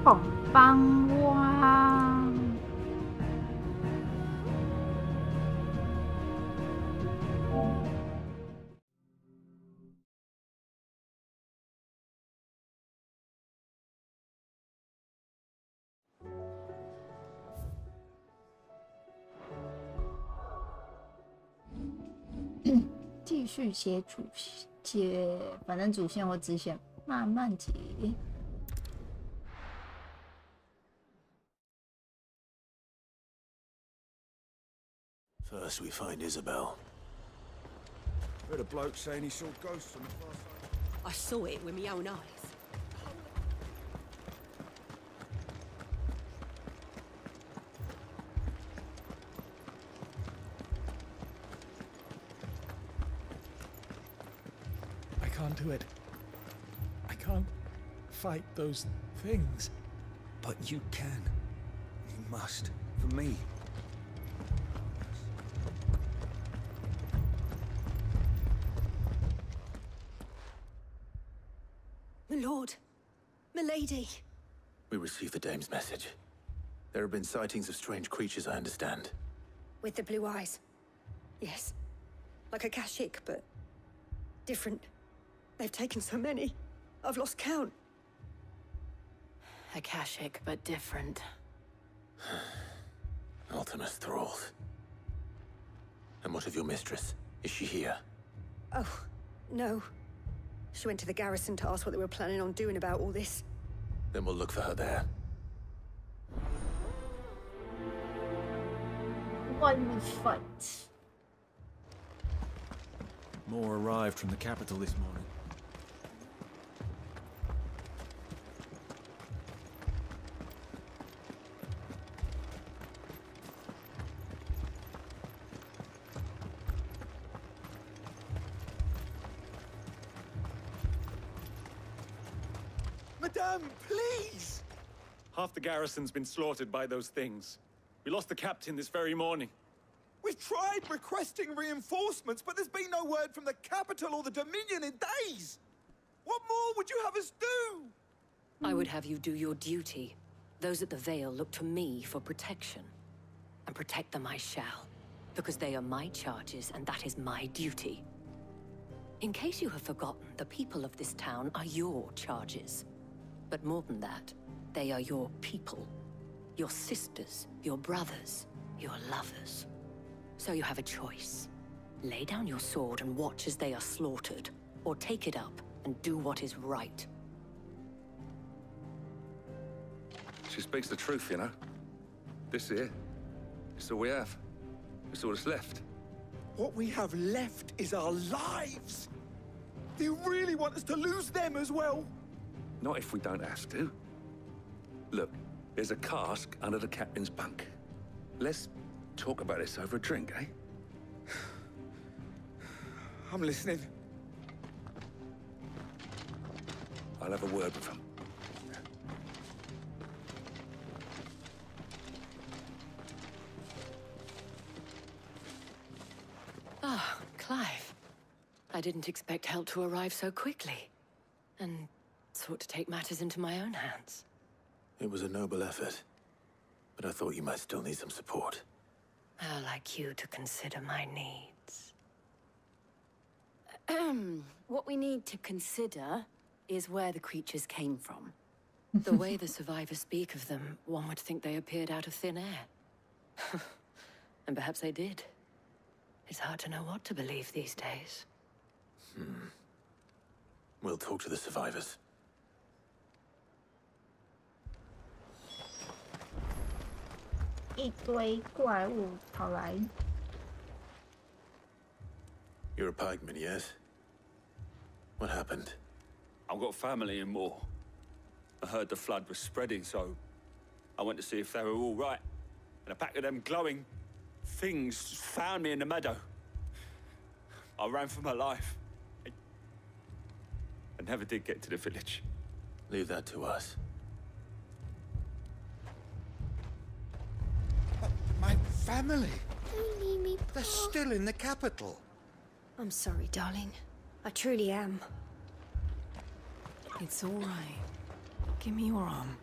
好棒哇！继续写主写，反正主线或支线慢慢解。First, we find Isabel. Heard a bloke saying he saw ghosts on the far side. I saw it with my own eyes. I can't do it. I can't fight those things. But you can. You must. For me. My lord, my lady. We received the dame's message. There have been sightings of strange creatures, I understand. With the blue eyes. Yes. Like a Kashik, but different. They've taken so many. I've lost count. A Kashik, but different. Ultimus thralls. And what of your mistress? Is she here? Oh, no. She went to the garrison to ask what they were planning on doing about all this. Then we'll look for her there. One fight. More arrived from the capital this morning. Madame, please! Half the garrison's been slaughtered by those things. We lost the captain this very morning. We've tried requesting reinforcements, but there's been no word from the capital or the Dominion in days! What more would you have us do? I would have you do your duty. Those at the Vale look to me for protection. And protect them I shall. Because they are my charges, and that is my duty. In case you have forgotten, the people of this town are your charges. But more than that, they are your people. Your sisters, your brothers, your lovers. So you have a choice. Lay down your sword and watch as they are slaughtered, or take it up and do what is right. She speaks the truth, you know. This here, it's all we have. It's all that's left. What we have left is our lives! Do you really want us to lose them as well? Not if we don't have to. Look, there's a cask under the captain's bunk. Let's talk about this over a drink, eh? I'm listening. I'll have a word with him. Ah, Clive. I didn't expect help to arrive so quickly. And sought to take matters into my own hands. It was a noble effort. But I thought you might still need some support. I'd like you to consider my needs. What we need to consider is where the creatures came from. The way the survivors speak of them, one would think they appeared out of thin air. And perhaps they did. It's hard to know what to believe these days. We'll talk to the survivors. You're a pikeman, yes? What happened? I've got family in Moor. I heard the flood was spreading, so I went to see if they were all right. And a pack of them glowing things found me in the meadow. I ran for my life. I never did get to the village. Leave that to us. My family? Don't leave me, They're still in the capital. I'm sorry, darling. I truly am. It's all right. Give me your arm.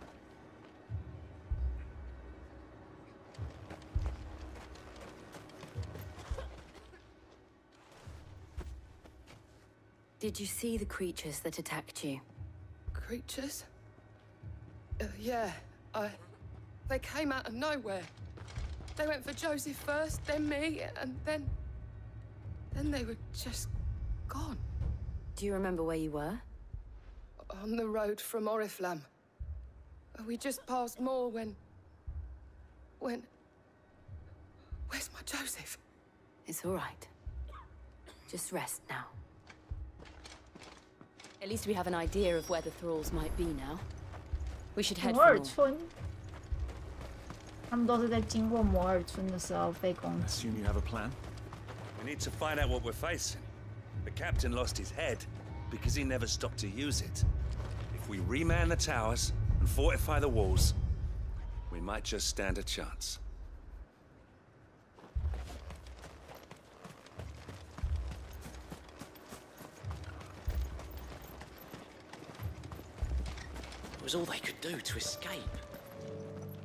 Did you see the creatures that attacked you? Creatures? Yeah, they came out of nowhere. They went for Joseph first, then me, and then they were just gone. Do you remember where you were? On the road from Oriflamme. We just passed more when... Where's my Joseph? It's all right. Just rest now. At least we have an idea of where the thralls might be now. We should head 摩尔 for more. 村，他们都是在经过摩尔村的时候被攻击。 Assume you have a plan? We need to find out what we're facing. The captain lost his head because he never stopped to use it. If we reman the towers and fortify the walls, we might just stand a chance. It was all they could do to escape.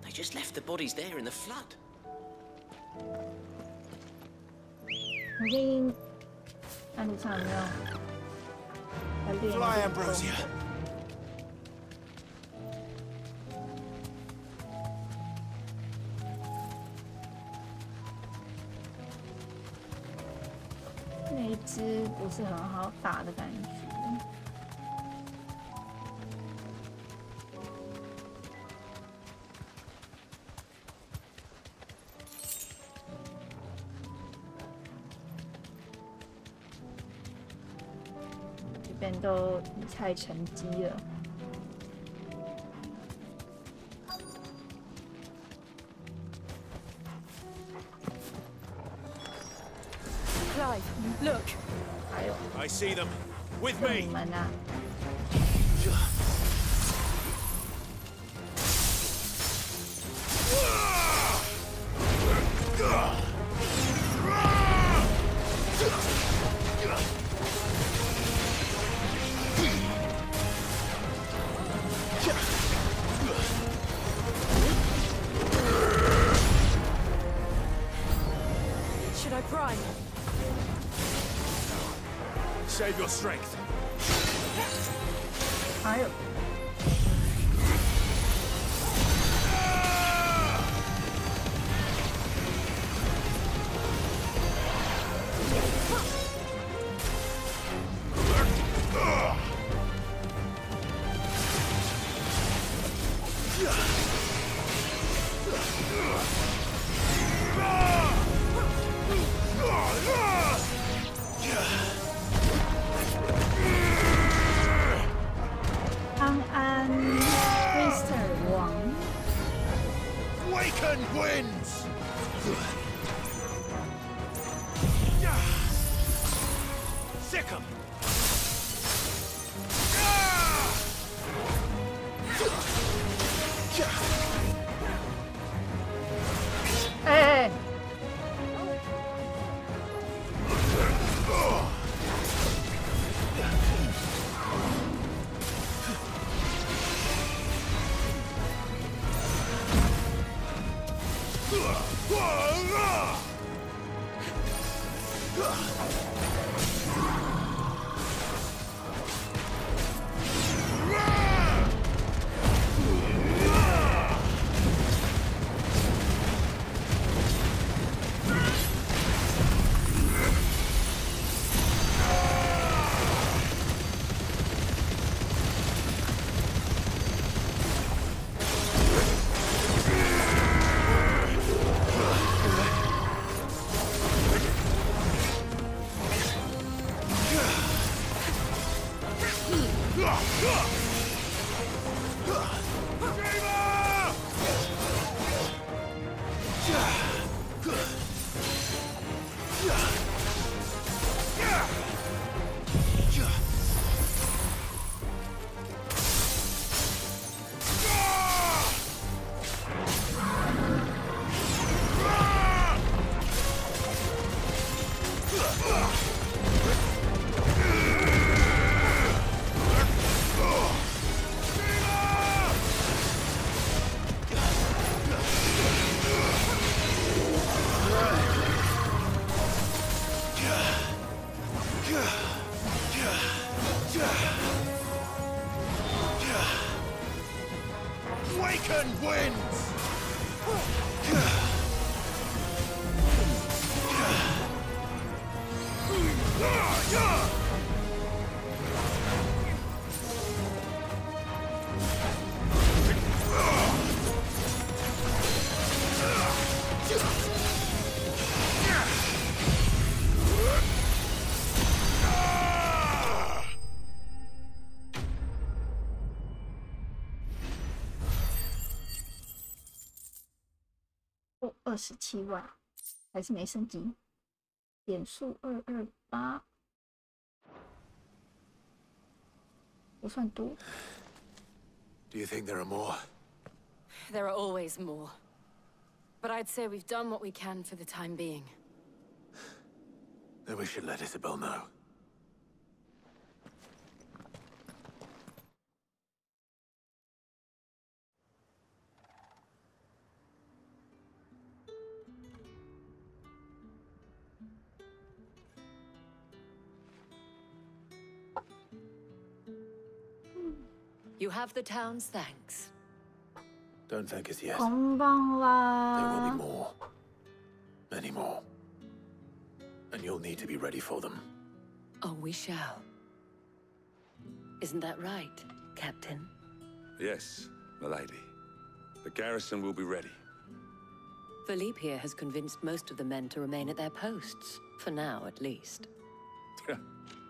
They just left the bodies there in the flood. 我建议看路上有没有来练一 Fly, 点 Ambrosia. 那一只不是很好打的感觉。 这边都一菜成机了。 Clive, look. 还有 I see them. With 是你 me. 们啊！ Should I prime? Save your strength. 还有 安安 Mr. 王 Waken winds. Sick 'em. 哎、awakened winds!哦，27万，还是没升级。点数228，不算多。Do you think there are more? There are always more. But I'd say we've done what we can for the time being. Then we should let Isabel know. You have the town's thanks. Don't thank us yet. こんばん There will は。 be more. Many more. And you'll need to be ready for them. Oh, we shall. Isn't that right, Captain? Yes, milady. The garrison will be ready. Philippe here has convinced most of the men to remain at their posts, for now at least.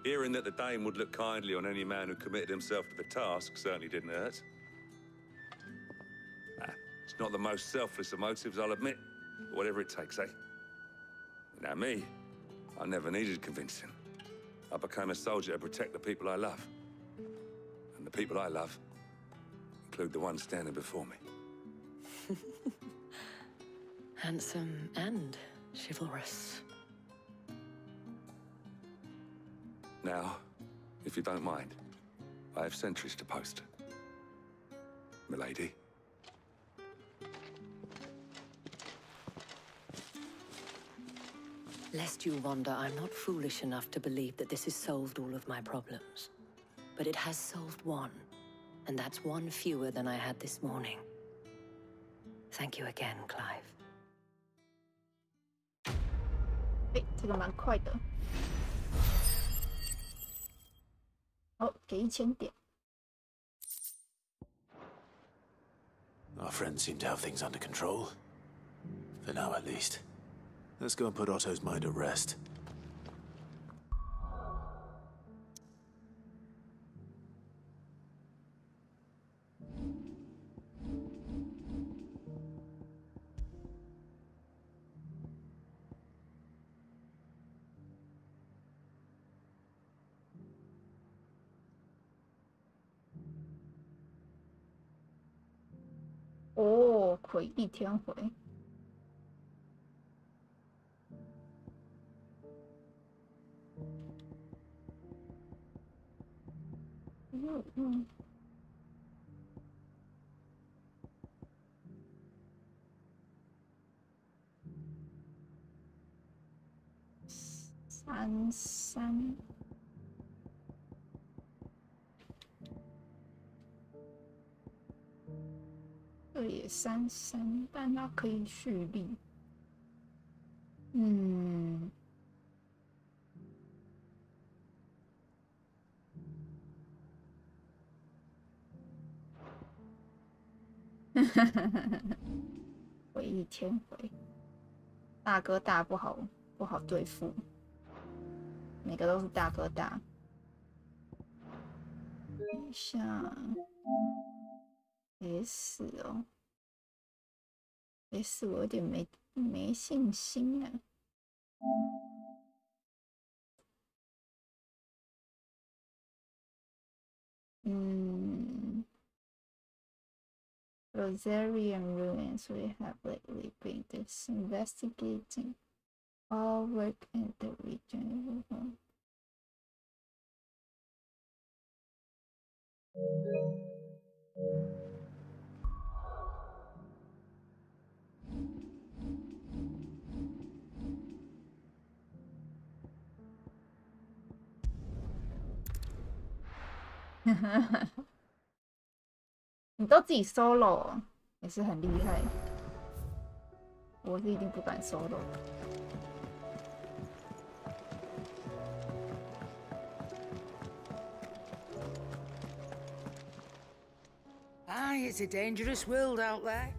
Hearing that the Dane would look kindly on any man who committed himself to the task certainly didn't hurt. It's not the most selfless of motives, I'll admit. But whatever it takes, eh? Now me, I never needed convincing. I became a soldier to protect the people I love. And the people I love include the one standing before me. Handsome and chivalrous. Now, if you don't mind, I have sentries to post. Milady. Lest you wonder, I'm not foolish enough to believe that this has solved all of my problems. But it has solved one, and that's one fewer than I had this morning. Thank you again, Clive. 哎，这个蛮快的。哦，给1000点。 Our friends seem to have things under control. For now, at least. Let's go and put Otto's mind at rest. Oh, 魁地天回。33。这也33，但它可以蓄力。回忆天回，大哥大不好对付，每个都是大哥大。等一下 ，S 哦 ，S 我有点没信心啊。Rosarian ruins we have lately been investigating all work in the region. 你都自己 solo 哦也是很厉害，我是一定不敢 solo 的。It's a dangerous world out there.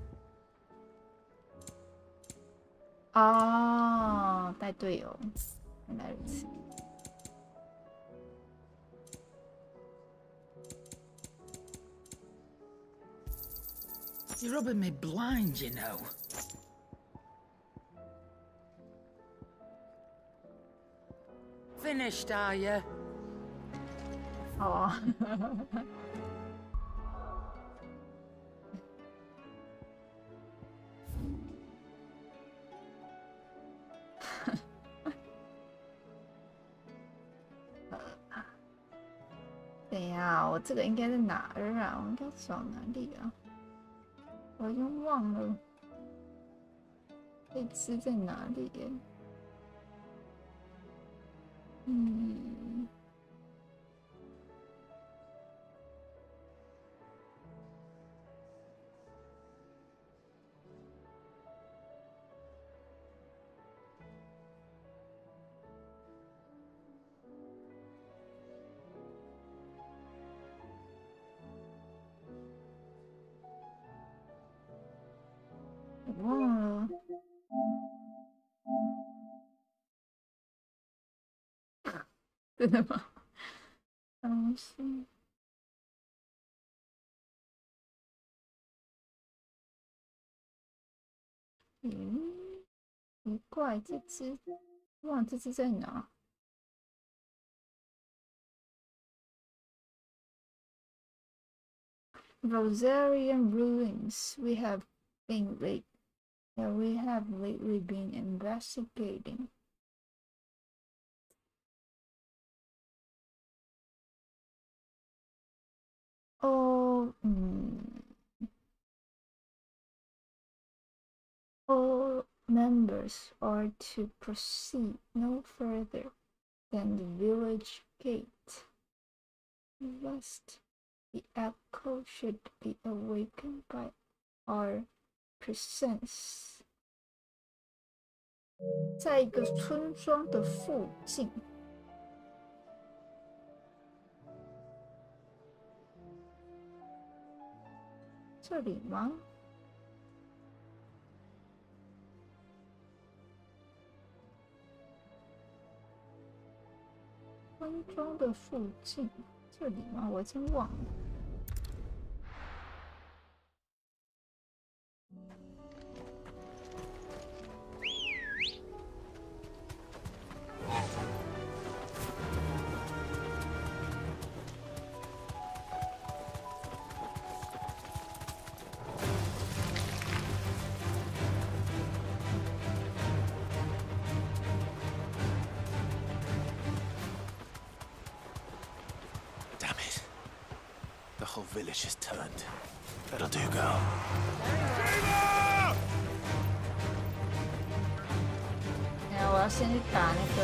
哦，带队友，原来如此。You're rubbing me blind, you know. Finished, are you? 好啊。等呀，我这个应该在哪儿啊？我应该找哪里啊？我已经忘了这只在哪里耶？我忘了。真的吗？东西。奇怪，这只忘了这只在哪？Rosarian ruins. We have lately been investigating. All members are to proceed no further than the village gate, lest the echo should be awakened by our presence. 在一个村庄的附近。这里吗？村庄的附近，这里吗？我真忘了。The whole village has turned. That'll do, girl. Yeah, 我要先去打那个。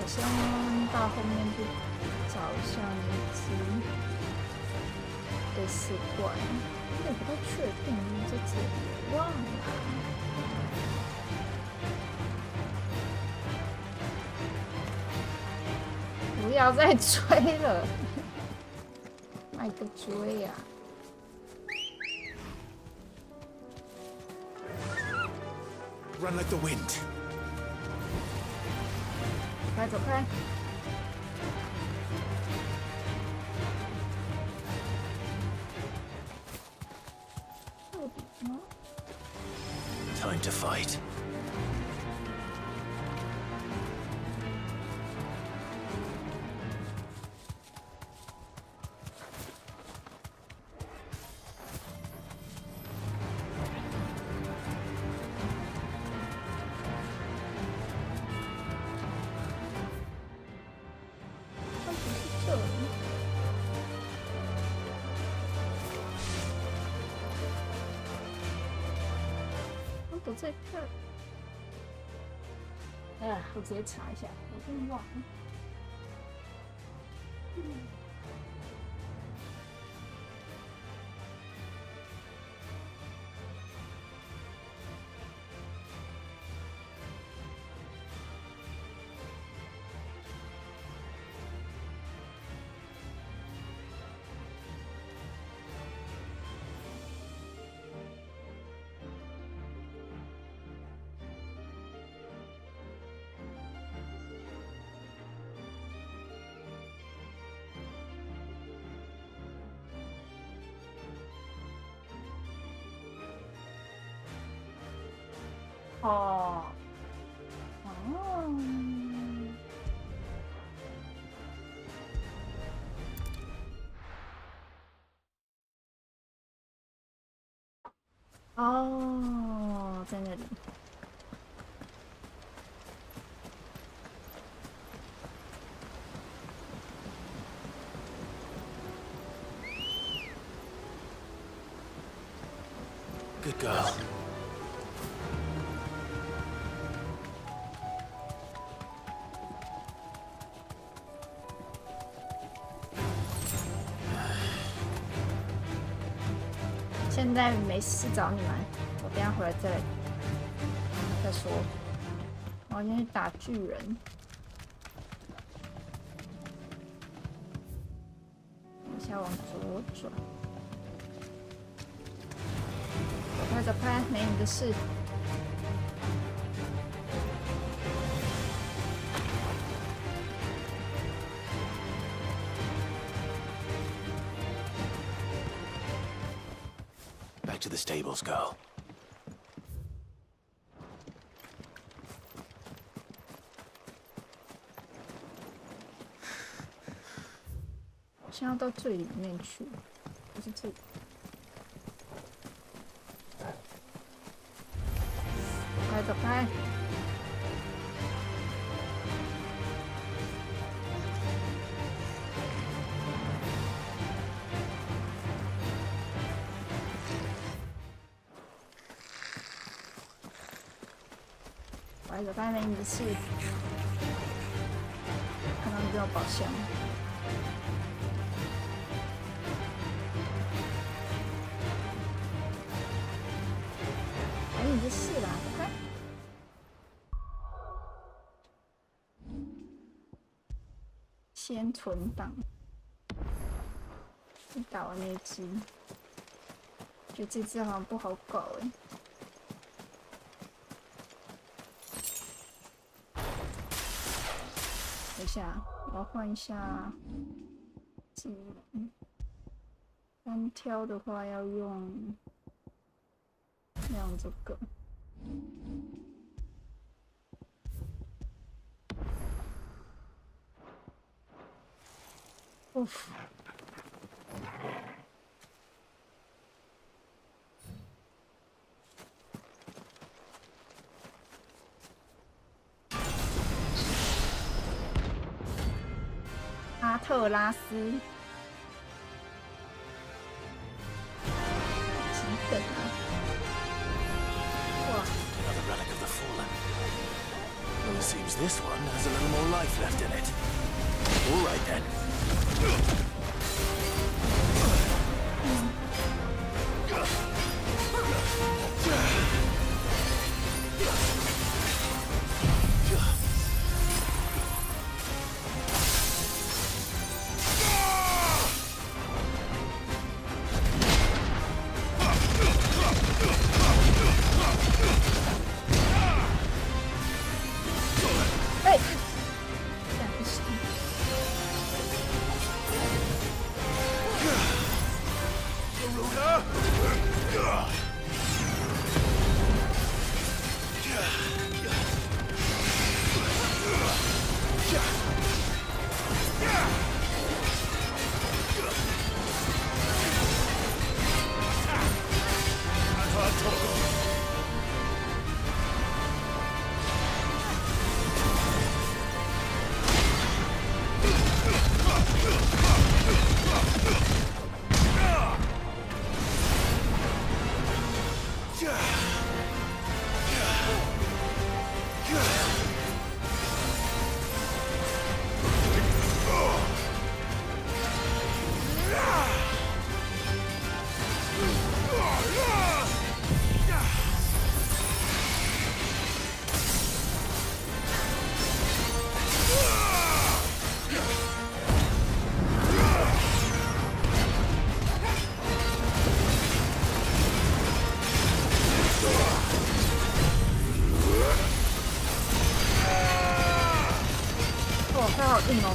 我先到后面去找一下那只类似怪，我不太确定这只忘了。不要再追了，卖个追呀！Run like the wind. 快走开！ Time to fight.我在这儿。哎呀，我直接查一下，我真忘了。哦，哦，在那里。Good girl. 现在没事找你们，我等一下回来再说。我先去打巨人，等一下往左转，走开走开，没你的事。 Back to the stables, girl. 现在到最里面去，不是这里。走开，走开！走开，没你的事。看到没有宝箱？没你的事啦，走开。先存档。打完那一只，觉得这只好像不好搞哎。 等一下，我要换一下技能。单挑的话要用这个。哦。 阿特拉斯，几等啊？哇 Another relic of the fallen. Well, it seems this one has a little more life left in it. All right then. 哎，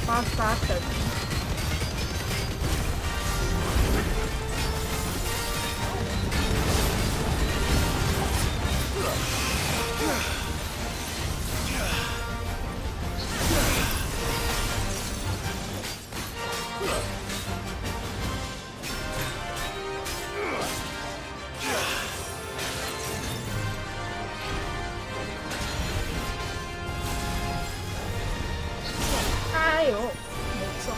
发发等。哎呦，没中。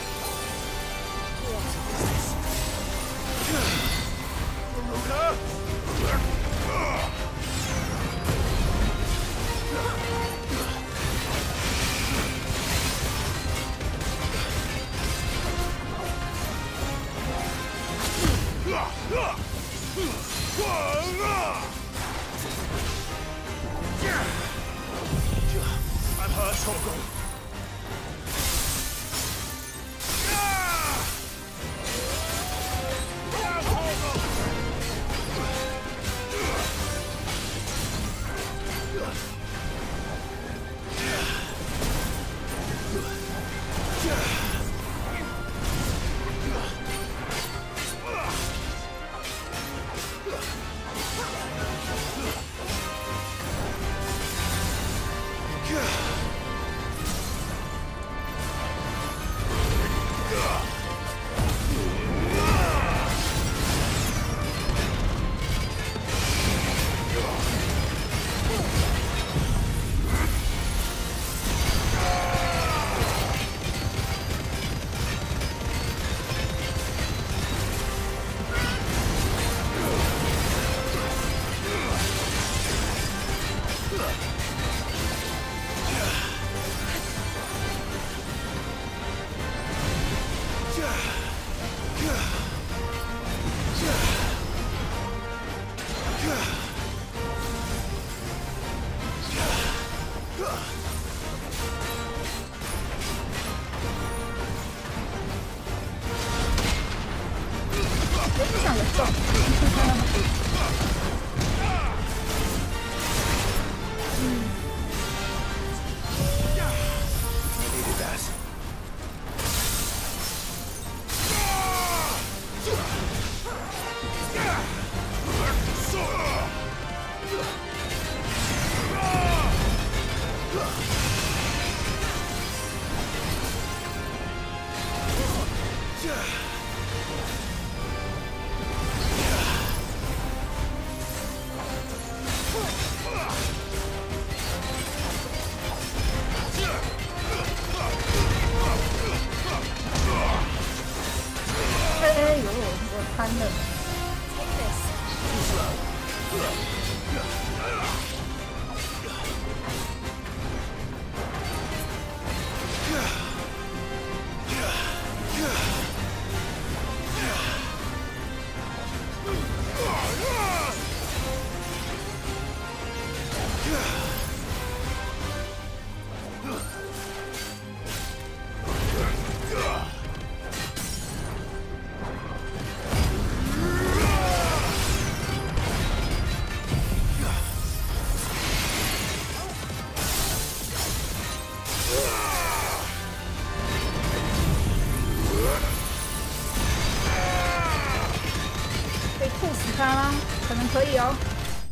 I'm hurt, Togo.可以哦，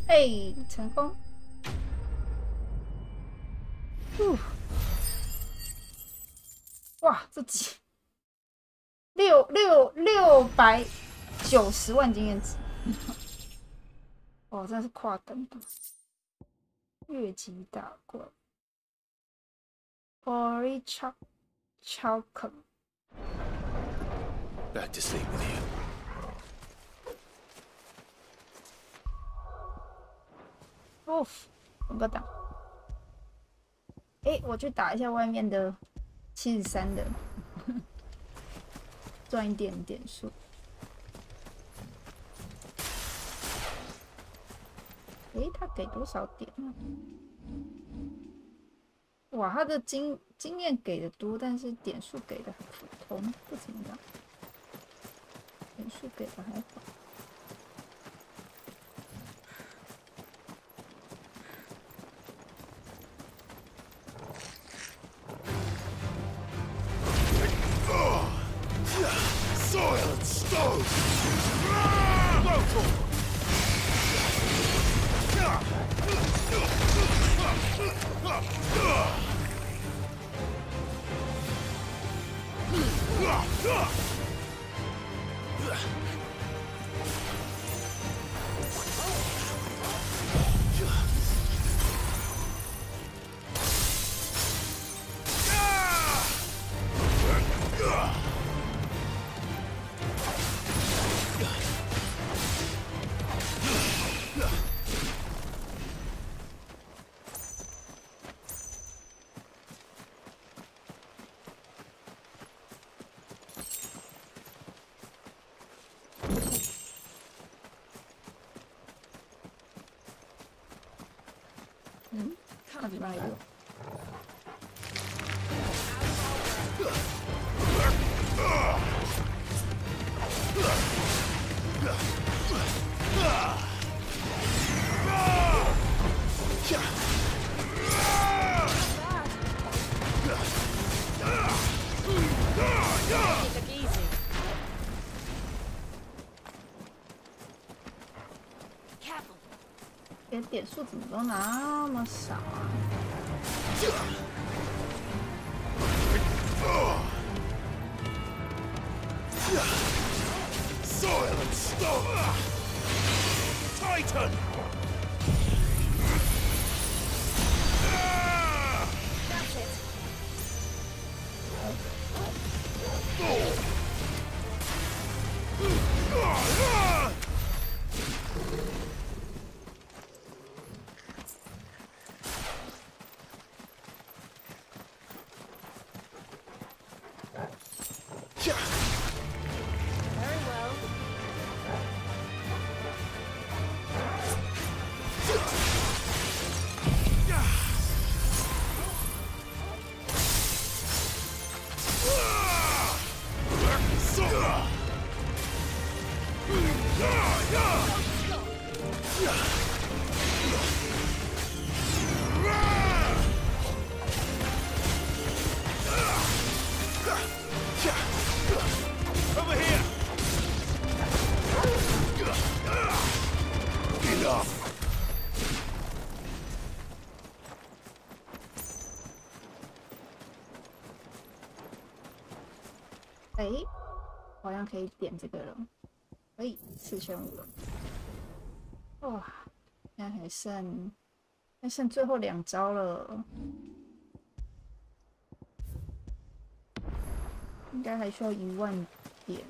哎，成功！哇，这几690万经验值，哦，真的是跨等的，越级打怪 ，Ori Chalcum。 Back to sleep with you. 哦，怎么打？哎，我去打一下外面的73的，赚一点点数。哎，他给多少点啊？哇，他的经验给的多，但是点数给的很普通，不怎么样。点数给的还好。那里面有。点数怎么都那么少啊！Silence! Titan! That's it.哎，好像可以点这个了，可以4500了。哇，现在还剩最后2招了，应该还需要10000点，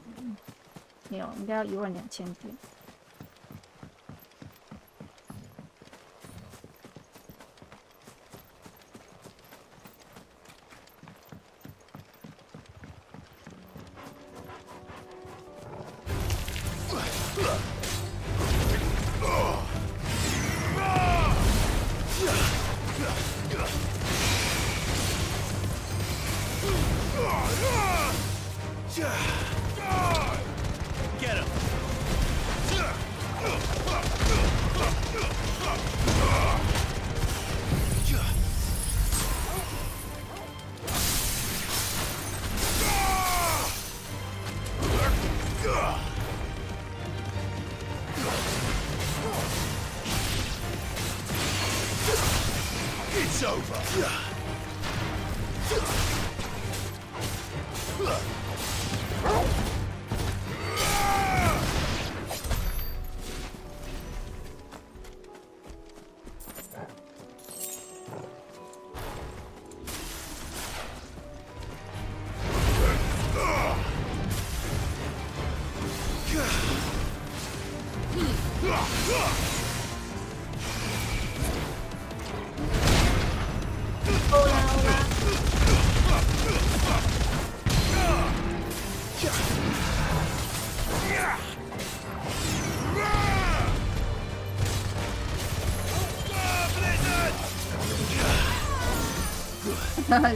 没有，应该要12000点。It's over.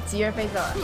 吉儿飞走了。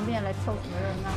旁边来凑什么热闹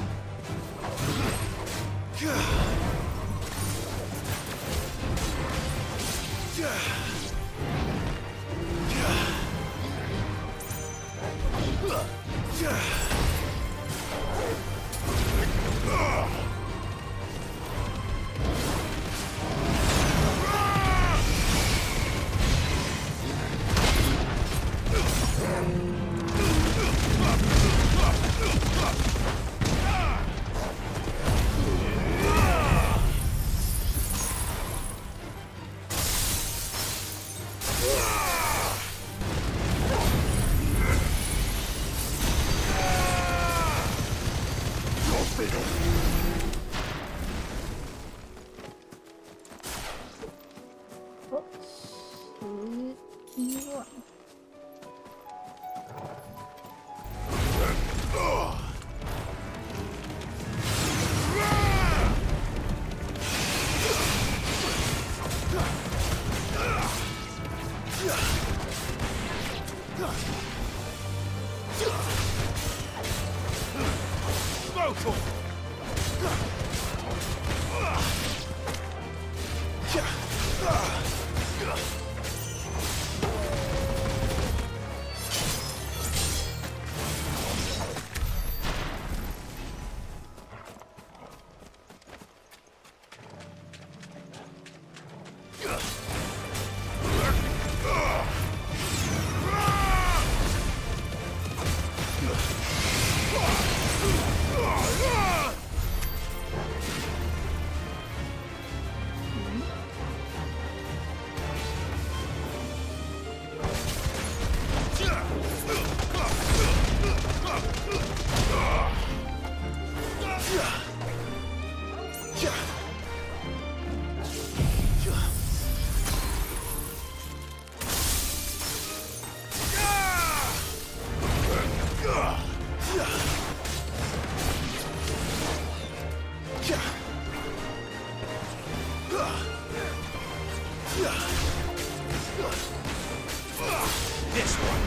？This one.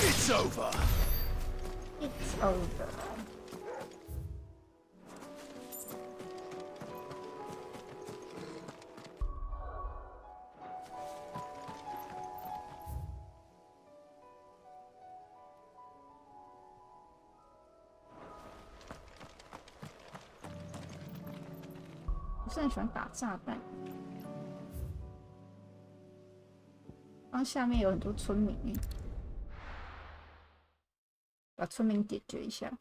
It's over. It's over. 不是很喜欢打炸弹。然后下面有很多村民，把村民解决一下。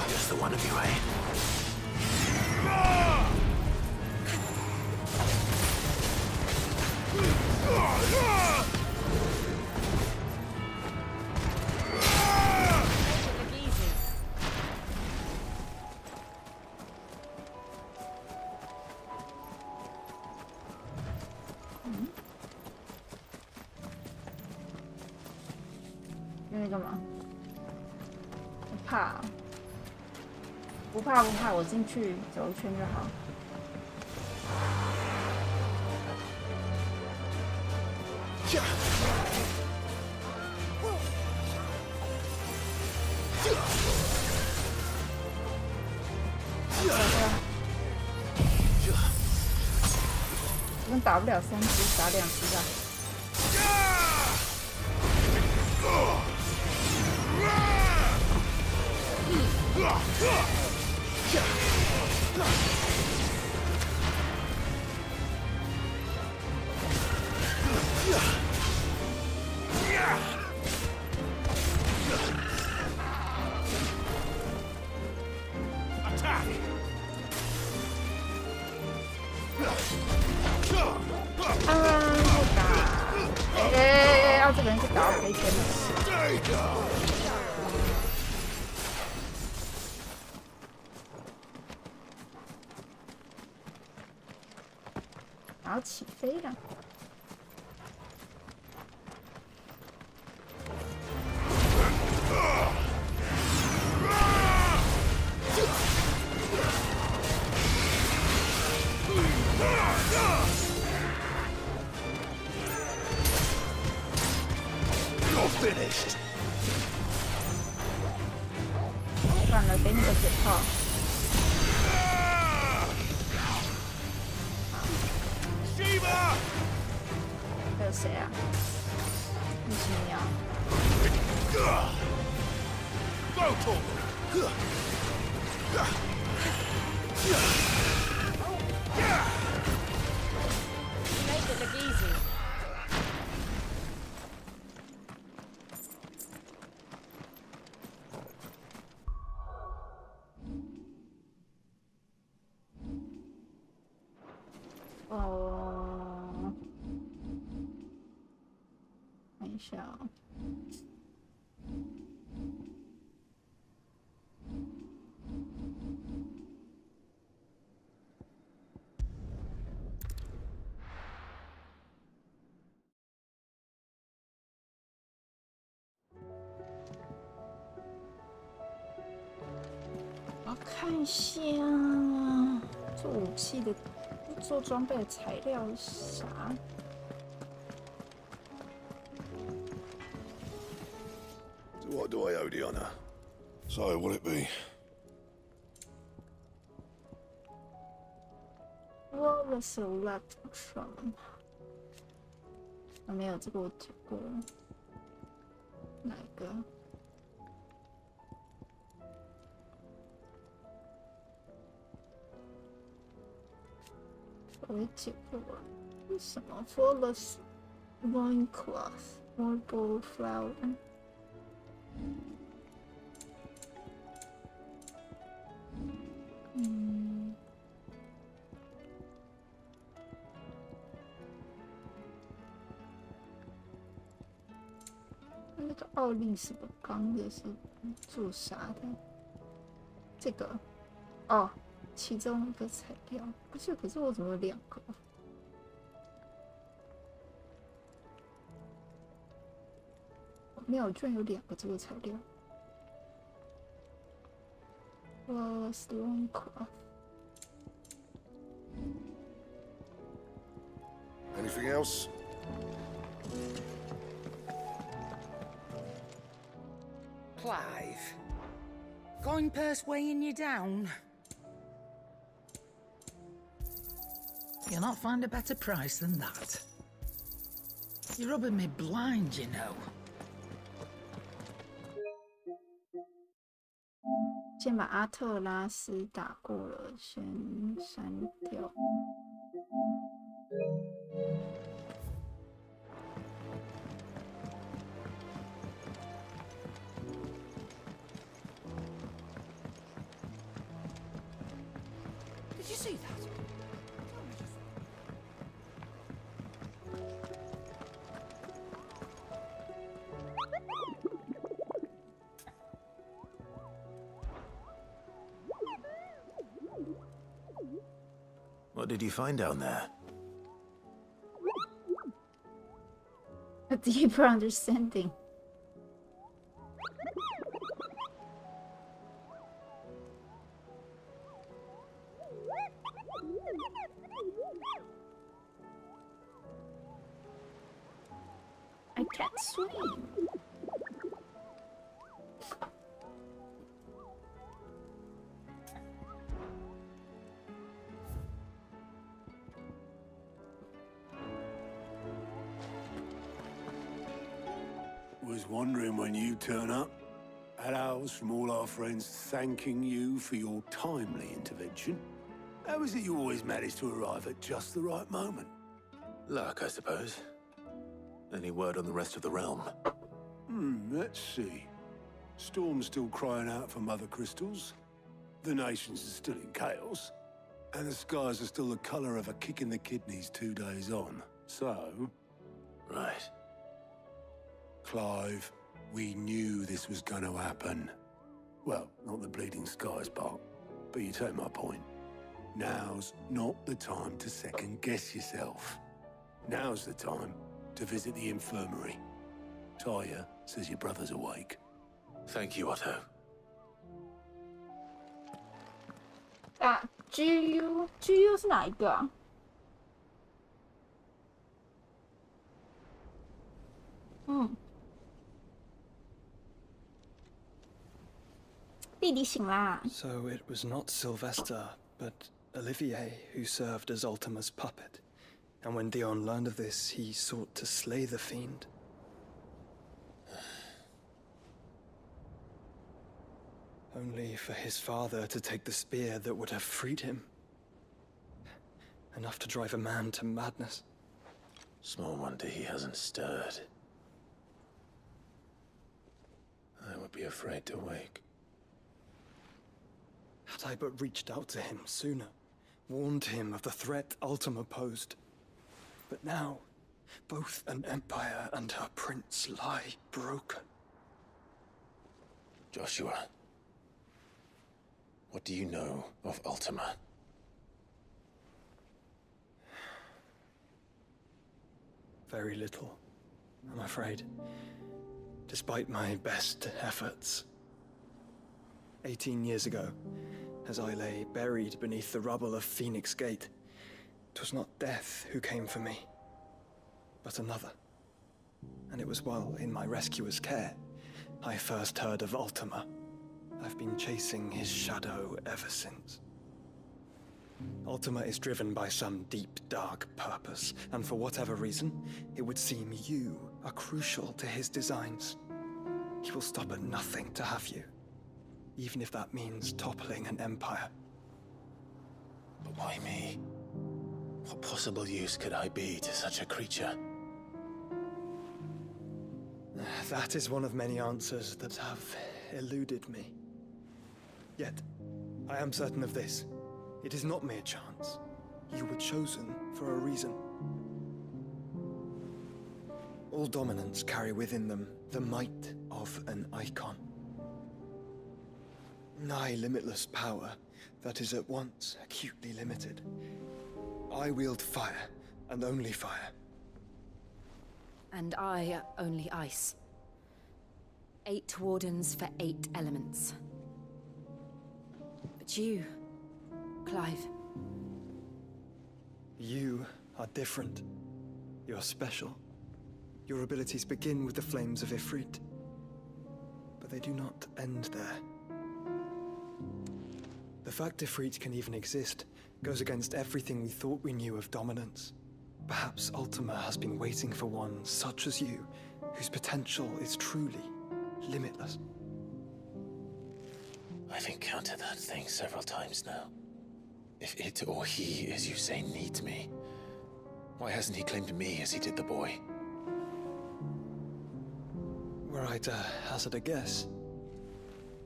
Just the one of you, eh?那干嘛？怕？不怕不怕，我进去走一圈就好。们打不了3只，打2只啊。这个人是打赔钱的。然后起飞了。Finished. 算了，给你个嘴炮。还有谁啊？你是鸟。Make it look easy. Oh. 看一下哦。我看一下做武器的、做装备的材料是啥？ What do I owe the honor? So, will it be? What was select from? 没有这个我读过，哪一个？我也解过了，为什么 ？Flawless loincloth, marble flower. 那个奥利什么钢的是做啥的？这个哦，其中一个材料不是？可是我怎么有2个？没有，居然有2个这个材料。Loincloth. Anything else? Clive, coin purse weighing you down? You'll not find a better price than that. You're rubbing me blind, you know. 先把阿特拉斯打过了，先删掉。Did you see that? What did you find down there? A deeper understanding. I can't swim. was wondering when you turn up. Hellos from all our friends thanking you for your timely intervention. How is it you always manage to arrive at just the right moment? Luck, I suppose. Any word on the rest of the realm? Let's see. Storm's still crying out for mother crystals. The nations are still in chaos. And the skies are still the color of a kick in the kidneys 2 days on. So... Right. Clive, we knew this was gonna happen. Well, not the bleeding skies part, but you take my point. Now's not the time to second-guess yourself. Now's the time to visit the infirmary. Taya says your brother's awake. Thank you, Otto. 啊 ，GU 是哪一个啊？弟弟醒啦。So it was not Sylvester, but Olivier who served as Ultima's puppet. And when Dion learned of this, he sought to slay the fiend. Only for his father to take the spear that would have freed him. Enough to drive a man to madness. Small wonder he hasn't stirred. I would be afraid to wake. Had I but reached out to him sooner, warned him of the threat Ultima posed. But now, both an empire and her prince lie broken. Joshua, what do you know of Ultima? Very little, I'm afraid. Despite my best efforts. 18 years ago, as I lay buried beneath the rubble of Phoenix Gate, 'twas not death who came for me, but another. And it was while in my rescuer's care, I first heard of Ultima. I've been chasing his shadow ever since. Ultima is driven by some deep, dark purpose, and for whatever reason, it would seem you are crucial to his designs. He will stop at nothing to have you, even if that means toppling an empire. But why me? What possible use could I be to such a creature? That is one of many answers that have eluded me. Yet, I am certain of this. It is not mere chance. You were chosen for a reason. All dominants carry within them the might of an icon. Nigh limitless power that is at once acutely limited. I wield fire, and only fire. And I only ice. 8 wardens for 8 elements. But you, Clive. You are different. You're special. Your abilities begin with the flames of Ifrit. But they do not end there. The fact Ifrit can even exist goes against everything we thought we knew of dominance. Perhaps Ultima has been waiting for one such as you, whose potential is truly limitless. I've encountered that thing several times now. If it or he, as you say, needs me, why hasn't he claimed me as he did the boy? Were I to hazard a guess,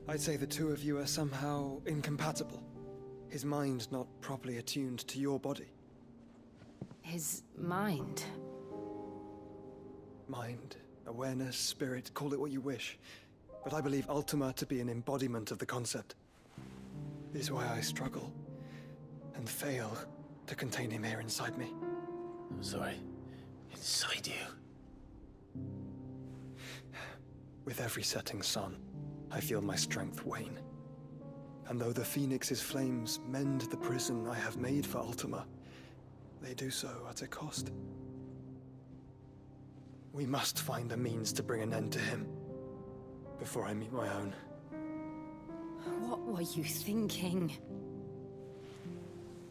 I'd say the two of you are somehow incompatible. His mind not properly attuned to your body. His mind? Mind, awareness, spirit, call it what you wish. But I believe Ultima to be an embodiment of the concept. It is why I struggle and fail to contain him here inside me. I'm sorry. Inside you? With every setting sun, I feel my strength wane. And though the Phoenix's flames mend the prison I have made for Ultima, they do so at a cost. We must find a means to bring an end to him before I meet my own. What were you thinking?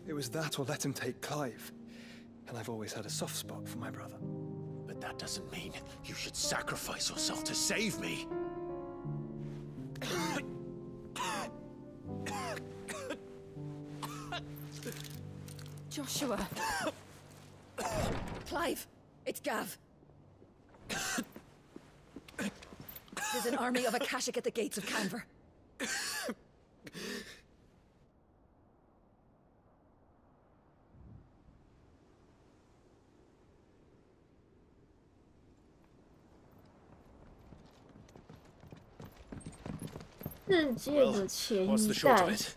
It was that or let him take Clive. And I've always had a soft spot for my brother. But But that doesn't mean you should sacrifice yourself to save me. Joshua. Clive, it's Gav. There's an army of Akashic at the gates of Canver. 世界的前一 What's the short 代 of it?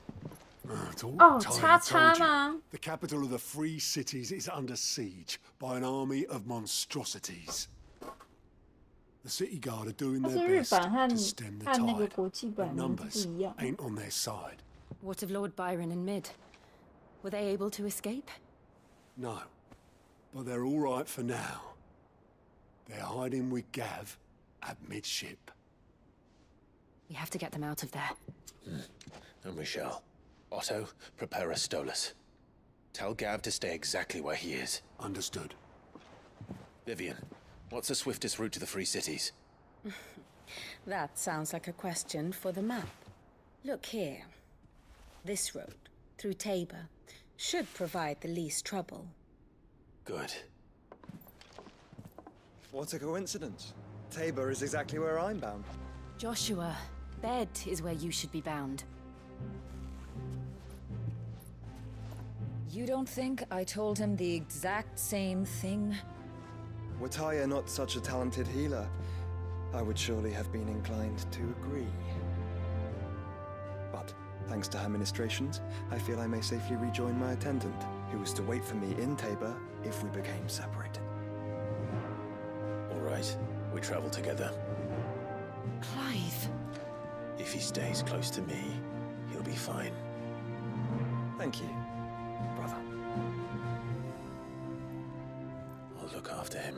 Oh, Cha-Cha吗？ The capital of the Free Cities is under siege by an army of monstrosities. The city guard are doing 它 their 是日 best 版和 to stem the 那个 tide. 国际 But 版名字 numbers 不一样。 ain't on their side. What of Lord Byron and Mid? Were they able to escape? No. But they're all right for now. They're hiding with Gav at midship. We have to get them out of there. And we shall. Otto, prepare a Stolas. Tell Gav to stay exactly where he is. Understood. Vivian, what's the swiftest route to the Free Cities? That sounds like a question for the map. Look here. This road, through Tabor, should provide the least trouble. Good. What a coincidence. Tabor is exactly where I'm bound. Joshua, bed is where you should be bound. You don't think I told him the exact same thing? Were Taya not such a talented healer, I would surely have been inclined to agree. But, thanks to her ministrations, I feel I may safely rejoin my attendant, who was to wait for me in Tabor if we became separated. All right, we travel together. Clive. If he stays close to me, he'll be fine. Thank you, brother. I'll look after him.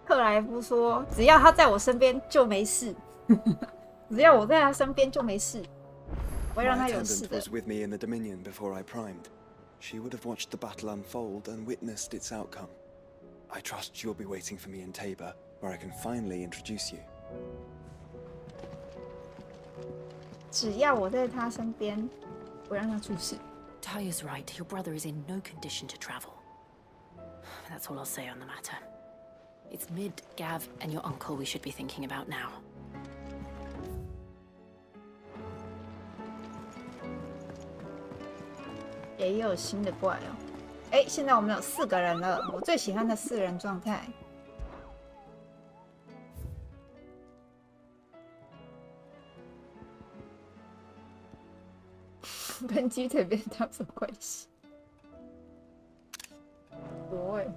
克莱夫说：“只要他在我身边就没事，只要我在他身边就没事，不会让 My 他有事 attendant 的。” was with me in the Dominion before I primed. She would have watched the battle unfold and witnessed its outcome. I trust you'll be waiting for me in Tabor, where I can finally introduce you. 只要我在他身边，不让他出事。 Taya's right. Your brother is in no condition to travel. That's all I'll say on the matter. It's Mid, Gav, and your uncle we should be thinking about now. 也有新的怪哦。哎，现在我们有4个人了，我最喜欢的4人状态。跟鸡腿便当什么关系？不会。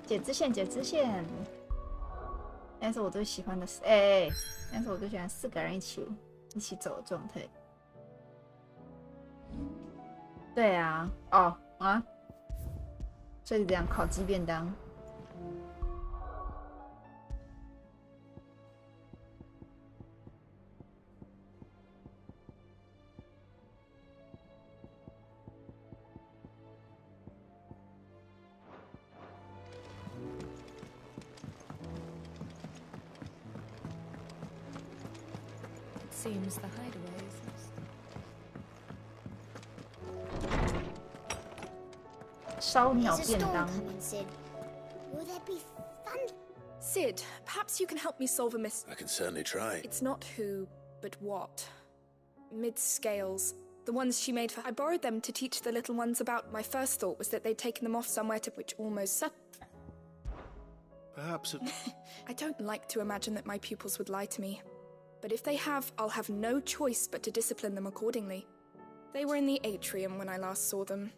解支线，解支线。但是我最喜欢的是，但是我最喜欢4个人一起走的状态。对啊，哦啊，所以这样烤鸡便当。Seems the hideaway is this. 烧鸟便当。 Will there be fun? Sid, perhaps you can help me solve a mystery. I can certainly try. It's not who, but what. Mid's scales. The ones she made for... I borrowed them to teach the little ones about... My first thought was that they'd taken them off somewhere to... Which almost... Perhaps it... I don't like to imagine that my pupils would lie to me. But if they have, I'll have no choice but to discipline them accordingly. They were in the atrium when I last saw them.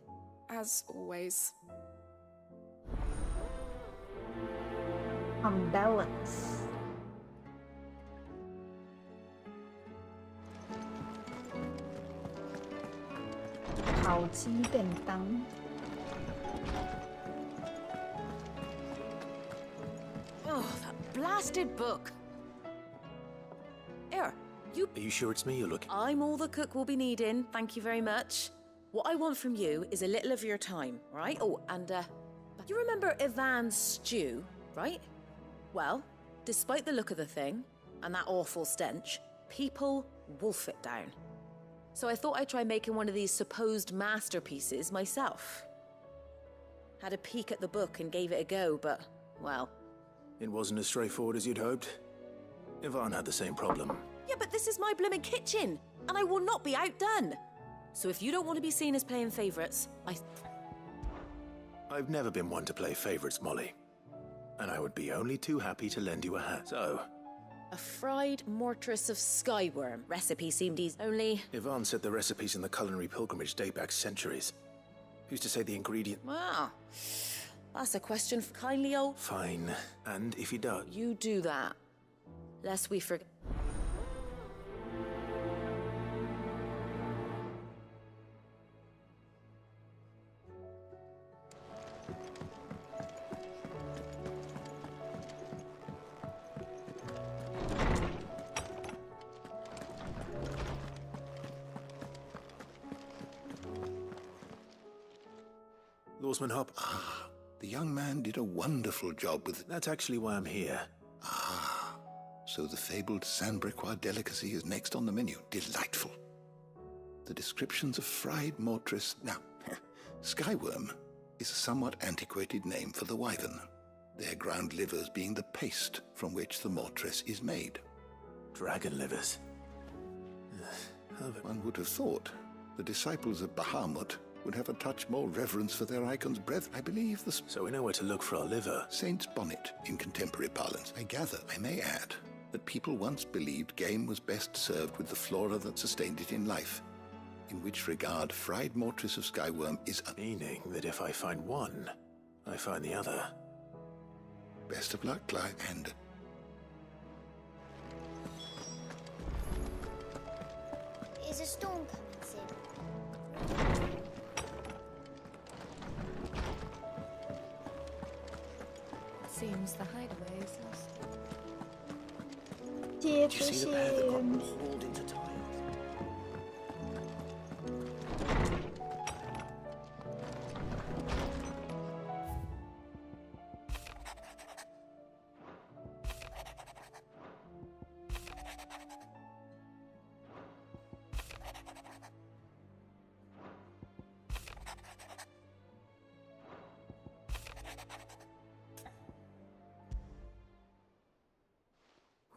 As always. Unbalance. 烤鸡便当。Oh, that blasted book. Here, you... Are you sure it's me you're looking? I'm all the cook will be needing, thank you very much. What I want from you is a little of your time, right? Oh, and, you remember Ivan's stew, right? Well, despite the look of the thing, and that awful stench, people wolf it down. So I thought I'd try making one of these supposed masterpieces myself. Had a peek at the book and gave it a go, but, well... It wasn't as straightforward as you'd hoped. Ivan had the same problem. Yeah, but this is my blooming kitchen, and I will not be outdone. So if you don't want to be seen as playing favourites, I've never been one to play favourites, Molly. And I would be only too happy to lend you a hand. So... A fried mortress of skyworm. Recipe seemed easy, only... Ivan said the recipes in the culinary pilgrimage date back centuries. Who's to say the ingredient... Well, that's a question for kindly old... Fine. And if he does... You do that. Lest we forget... Lawsman Hop. Ah, the young man did a wonderful job with... That's actually why I'm here. Ah, so the fabled Saint-Brecois delicacy is next on the menu. Delightful. The descriptions of fried mortress... Now, skyworm is a somewhat antiquated name for the wyvern, their ground livers being the paste from which the mortress is made. Dragon livers. One would have thought the disciples of Bahamut would have a touch more reverence for their icon's breath. I believe the... So we know where to look for our liver. Saint's bonnet, in contemporary parlance. I gather, I may add, that people once believed game was best served with the flora that sustained it in life. In which regard, fried mortress of skyworm is a... Meaning that if I find one, I find the other. Best of luck, Clive, and... Is a storm coming soon? Seems the hideaway is lost. Did you see the pair that got hauled into time?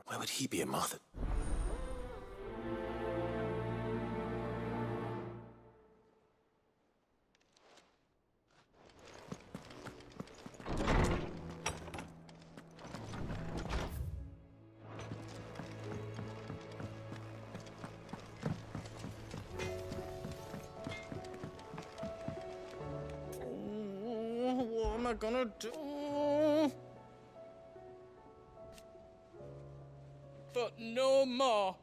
Why would he be a Martha? What am I gonna do? But no more.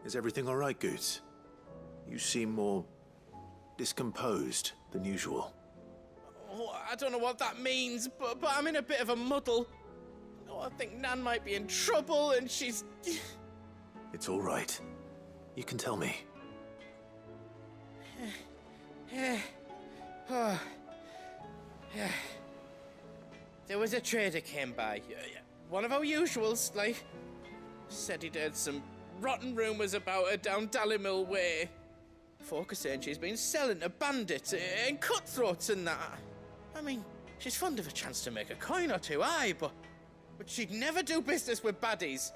Is everything all right, Goots? You seem more discomposed than usual. Oh, I don't know what that means, but I'm in a bit of a muddle. Oh, I think Nan might be in trouble, and she's... It's all right. You can tell me. There was a trader came by. One of our usuals, like. Said he'd heard some rotten rumours about her down Dallymill Way. Folk are saying she's been selling to bandits and cutthroats and that. I mean, she's fond of a chance to make a coin or two, aye, but she'd never do business with baddies.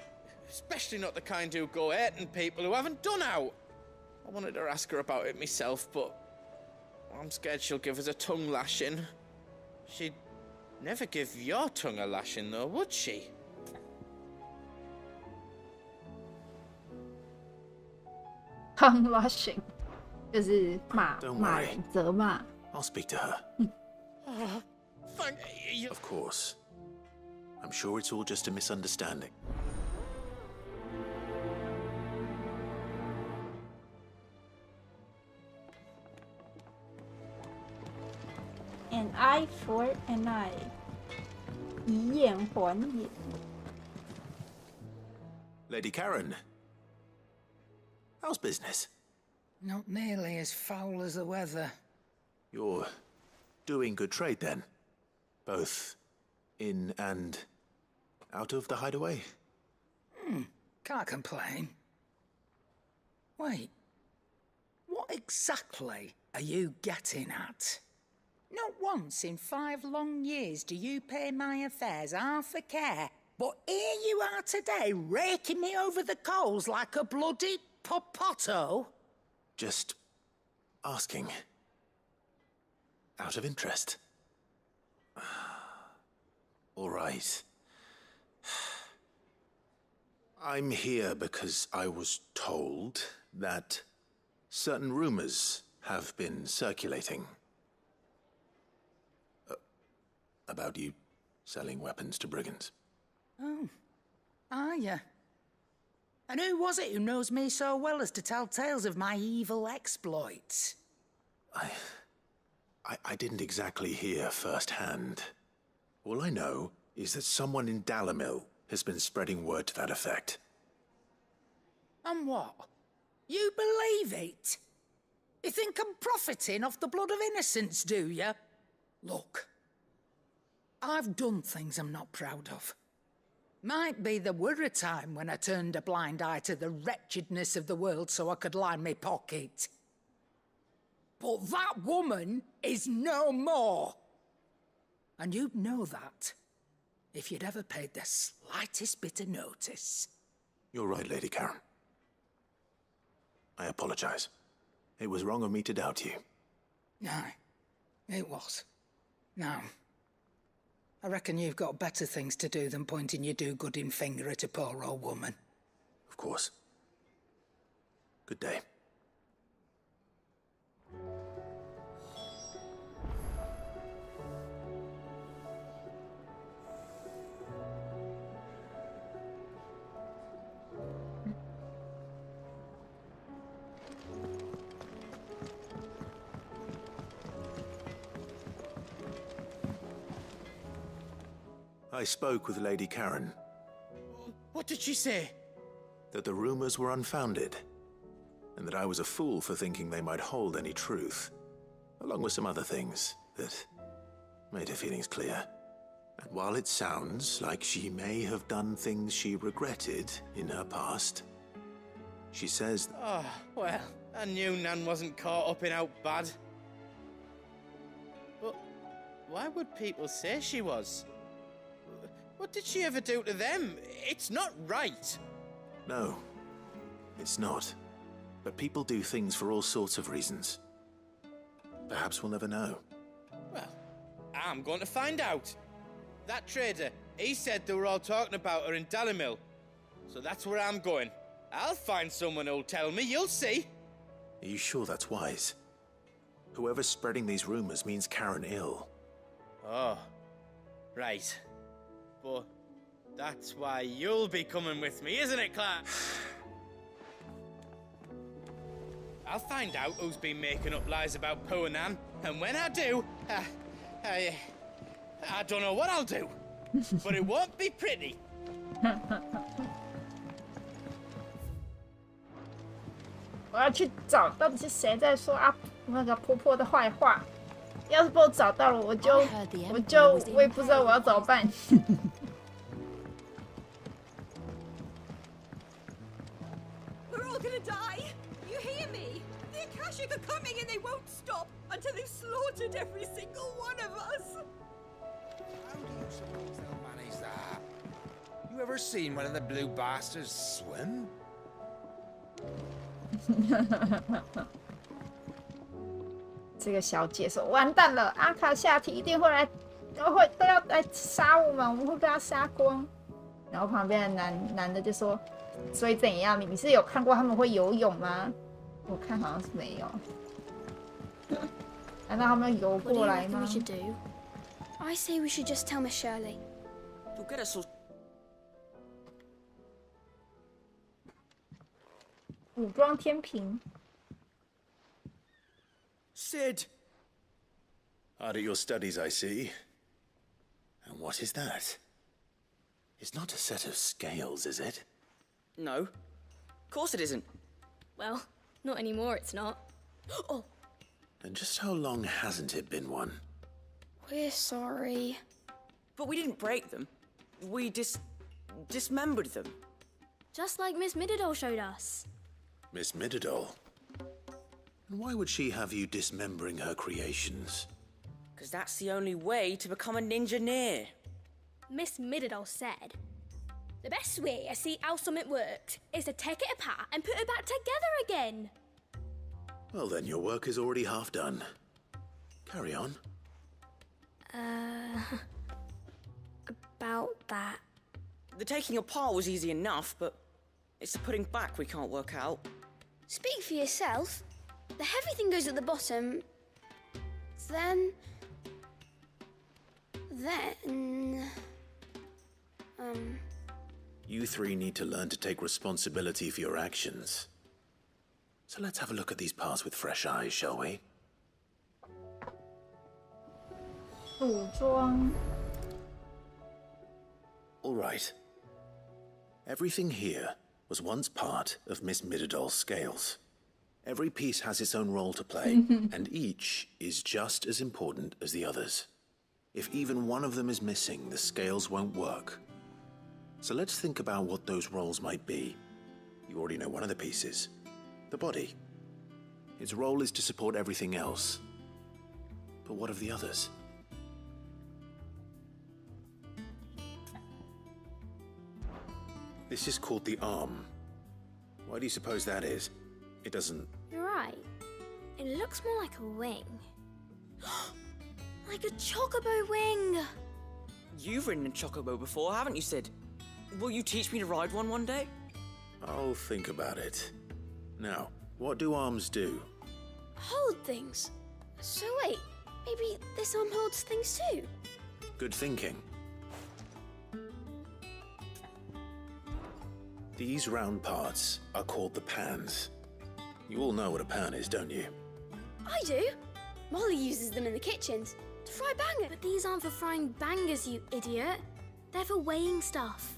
Especially not the kind who go hating people who haven't done out. I wanted to ask her about it myself, but I'm scared she'll give us a tongue lashing. She'd never give your tongue a lashing, though, would she? Tongue lashing. 就是骂 Don't 骂 worry. 人、责骂。 I'll speak to her. Oh, thank you. Of course. I'm sure it's all just a misunderstanding. An eye for an eye. 以眼还眼。 Lady Karen, how's business? Not nearly as foul as the weather. You're doing good trade then? Both in and out of the hideaway? Can't complain. Wait. What exactly are you getting at? Not once in 5 long years do you pay my affairs half a care. But here you are today, raking me over the coals like a bloody popoto. Just asking. Out of interest. All right. I'm here because I was told that certain rumors have been circulating about you selling weapons to brigands. Oh, are you? And who was it who knows me so well as to tell tales of my evil exploits? I didn't exactly hear firsthand. All I know is that someone in Dalimil has been spreading word to that effect. And what? You believe it? You think I'm profiting off the blood of innocents, do you? Look, I've done things I'm not proud of. Might be there were a time when I turned a blind eye to the wretchedness of the world so I could line my pocket. But that woman is no more. And you'd know that if you'd ever paid the slightest bit of notice. You're right, Lady Karen. I apologize. It was wrong of me to doubt you. No, it was. Now, I reckon you've got better things to do than pointing your do-gooding finger at a poor old woman. Of course. Good day. I spoke with Lady Karen. What did she say? That the rumors were unfounded, and that I was a fool for thinking they might hold any truth, along with some other things that made her feelings clear. And while it sounds like she may have done things she regretted in her past, she says... Oh, well, I knew Nan wasn't caught up in out bad. But why would people say she was? What did she ever do to them? It's not right. No, it's not. But people do things for all sorts of reasons. Perhaps we'll never know. Well, I'm going to find out. That trader, he said they were all talking about her in Dalimil. So that's where I'm going. I'll find someone who'll tell me, you'll see. Are you sure that's wise? Whoever's spreading these rumors means Karen ill. Oh, right. But that's why you'll be coming with me, isn't it, Clark? I'll find out who's been making up lies about poor Nan, and when I do, I don't know what I'll do, but it won't be pretty. 我要去找到底是谁在说啊那个婆婆的坏话。要是被我找到了，我也不知道我要怎么办。We're all gonna die. You hear me? The Akashic are coming and they won't stop until they've slaughtered every single one of us. How do you suppose they'll manage that? You ever seen one of the blue bastards swim? 这个小姐说：“完蛋了，阿卡夏提一定会来，都要来杀我们，我们会被他杀光。”然后旁边的男的就说：“所以怎样？你是有看过他们会游泳吗？”我看好像是没有。难道他们游 What do 过 you 来 reckon 吗 we？should do? I say we should just tell Miss Shirley. You'll get us all. 武装天平。 Sid! Hard at your studies, I see. And what is that? It's not a set of scales, is it? No. Of course it isn't. Well, not anymore, it's not. Oh, And just how long hasn't it been one? we're sorry. But we didn't break them. We dismembered them. Just like Miss Mididol showed us. Miss Mididol? And why would she have you dismembering her creations? Because that's the only way to become a ninja-neer. Miss Mididol said, the best way I see how something works is to take it apart and put it back together again. Well then, your work is already half done. Carry on. About that. The taking apart was easy enough, but it's the putting back we can't work out. Speak for yourself. The heavy thing goes at the bottom. Then... You three need to learn to take responsibility for your actions. So let's have a look at these parts with fresh eyes, shall we? 组装。 All right. Everything here was once part of Miss Mididol's scales. Every piece has its own role to play, and each is just as important as the others. If even one of them is missing, the scales won't work. So let's think about what those roles might be. You already know one of the pieces. The body. Its role is to support everything else. But what of the others? This is called the arm. Why do you suppose that is? It doesn't... You're right. It looks more like a wing. Like a chocobo wing! You've ridden a chocobo before, haven't you, Sid? Will you teach me to ride one day? I'll think about it. Now, what do arms do? Hold things. So wait, maybe this arm holds things too? Good thinking. These round parts are called the pans. You all know what a pan is, don't you? I do. Molly uses them in the kitchens to fry bangers. But these aren't for frying bangers, you idiot. They're for weighing stuff.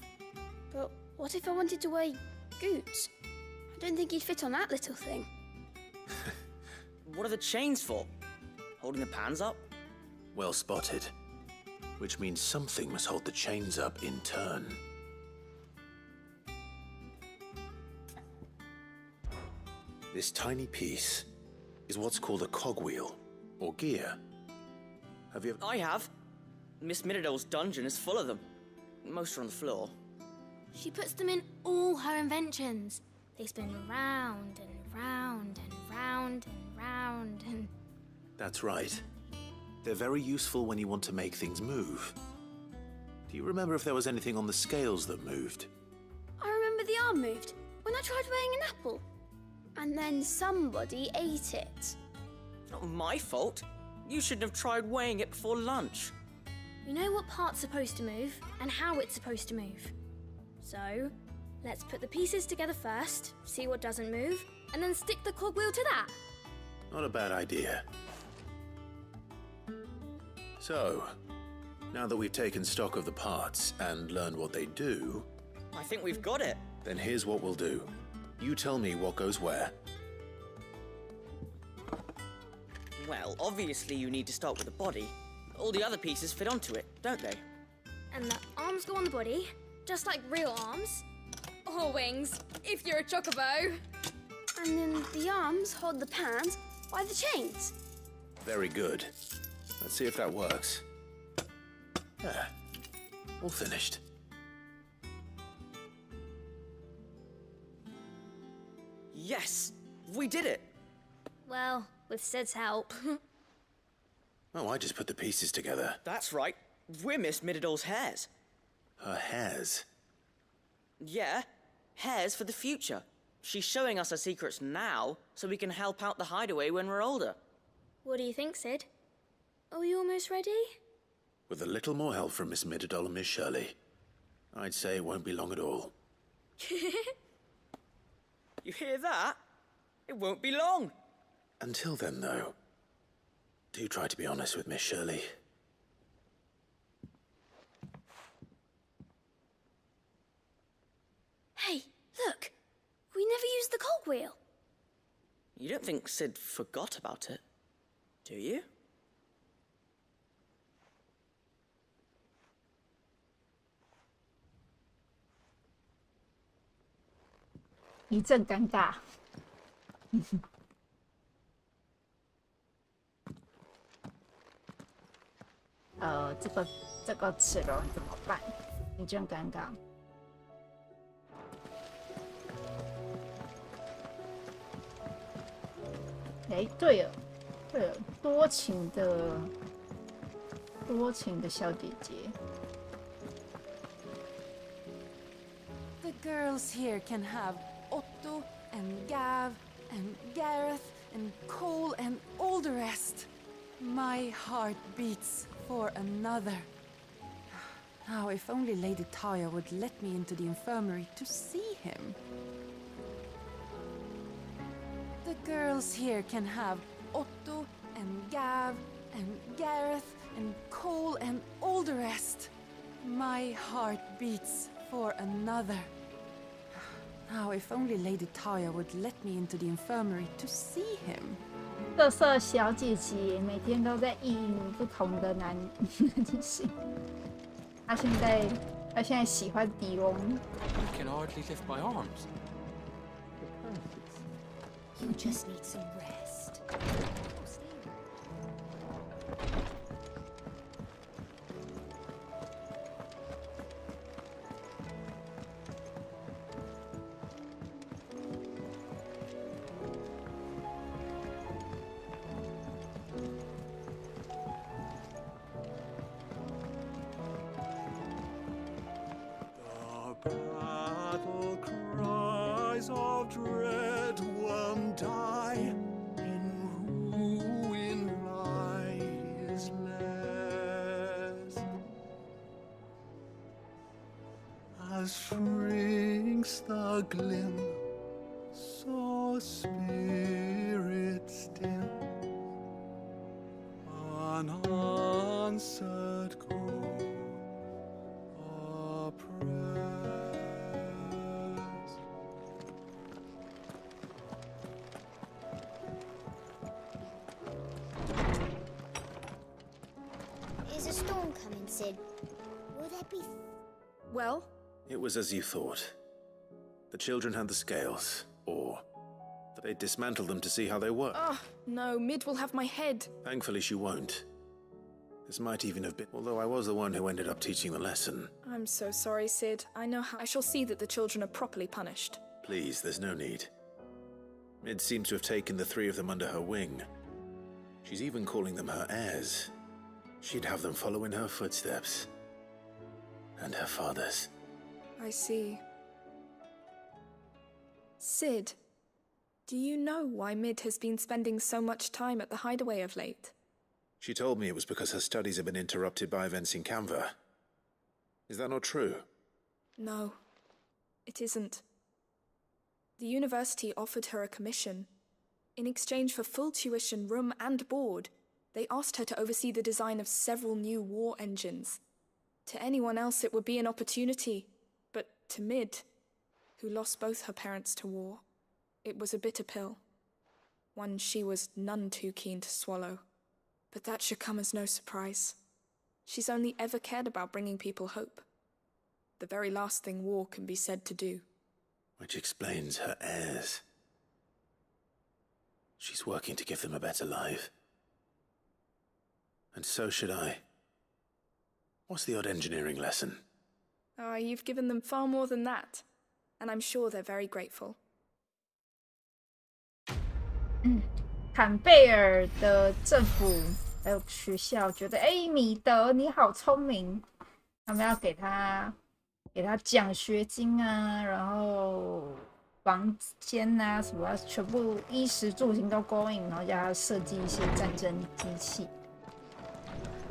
But what if I wanted to weigh Goots? I don't think he'd fit on that little thing. What are the chains for? Holding the pans up? Well spotted. Which means something must hold the chains up in turn. This tiny piece is what's called a cogwheel, or gear. Have you ever... I have. Miss Mididol's dungeon is full of them. Most are on the floor. She puts them in all her inventions. They spin round and round and round and round and... That's right. They're very useful when you want to make things move. Do you remember if there was anything on the scales that moved? I remember the arm moved when I tried weighing an apple. And then somebody ate it. Not my fault. You shouldn't have tried weighing it before lunch. We know what part's supposed to move and how it's supposed to move. So, let's put the pieces together first, see what doesn't move, and then stick the cogwheel to that. Not a bad idea. So, now that we've taken stock of the parts and learned what they do... I think we've got it. Then here's what we'll do. You tell me what goes where. Well, obviously you need to start with the body. All the other pieces fit onto it, don't they? And the arms go on the body, just like real arms. Or wings, if you're a chocobo. And then the arms hold the pans by the chains. Very good. Let's see if that works. There. All finished. Yes! We did it! Well, with Sid's help. Oh, I just put the pieces together. That's right. We're Miss Mididol's hairs. Her hairs? Yeah. Hairs for the future. she's showing us her secrets now so we can help out the hideaway when we're older. What do you think, Sid? Are we almost ready? With a little more help from Miss Middledol and Miss Shirley, I'd say it won't be long at all. You hear that? It won't be long. Until then, though, do try to be honest with Miss Shirley. Hey, look! We never used the cogwheel. You don't think Sid forgot about it, do you? 一阵尴尬。这个齿轮怎么办？一阵尴尬。哎，对了，多情的小姐姐。 The girls here can have Otto and Gav and Gareth and Cole and all the rest. My heart beats for another. Now, if only Lady Taya would let me into the infirmary to see him. The girls here can have Otto and Gav and Gareth and Cole and all the rest. My heart beats for another. Now, if only Lady Taya would let me into the infirmary to see him. 特色小姐姐每天都在意淫不同的男性。她现在喜欢迪翁。I can hardly lift my arms. You just need some rest. Battle cries of dread one die, in ruin lies less. As shrinks the glim, so spirit still, unanswered call. Is a storm coming, Sid? Will there be... Well? It was as you thought. The children had the scales, or they dismantled them to see how they work. Oh, no, Mid will have my head. Thankfully, she won't. This might even have been, although I was the one who ended up teaching the lesson. I'm so sorry, Sid. I know how I shall see that the children are properly punished. Please, there's no need. Mid seems to have taken the three of them under her wing. She's even calling them her heirs. She'd have them follow in her footsteps. And her father's. I see. Sid, do you know why Mid has been spending so much time at the hideaway of late? She told me it was because her studies have been interrupted by events in Canva. Is that not true? No, it isn't. The university offered her a commission. In exchange for full tuition, room and board, they asked her to oversee the design of several new war engines. To anyone else it would be an opportunity, but to Mid, who lost both her parents to war, it was a bitter pill. One she was none too keen to swallow. But that should come as no surprise. She's only ever cared about bringing people hope. The very last thing war can be said to do. Which explains her heirs. She's working to give them a better life. And so should I. What's the odd engineering lesson? Ah, you've given them far more than that. And I'm sure they're very grateful. 坎贝尔的政府还有学校觉得，哎，米德你好聪明，他们要给他奖学金啊，然后房间啊什么，全部衣食住行都供应，然后叫他设计一些战争机器。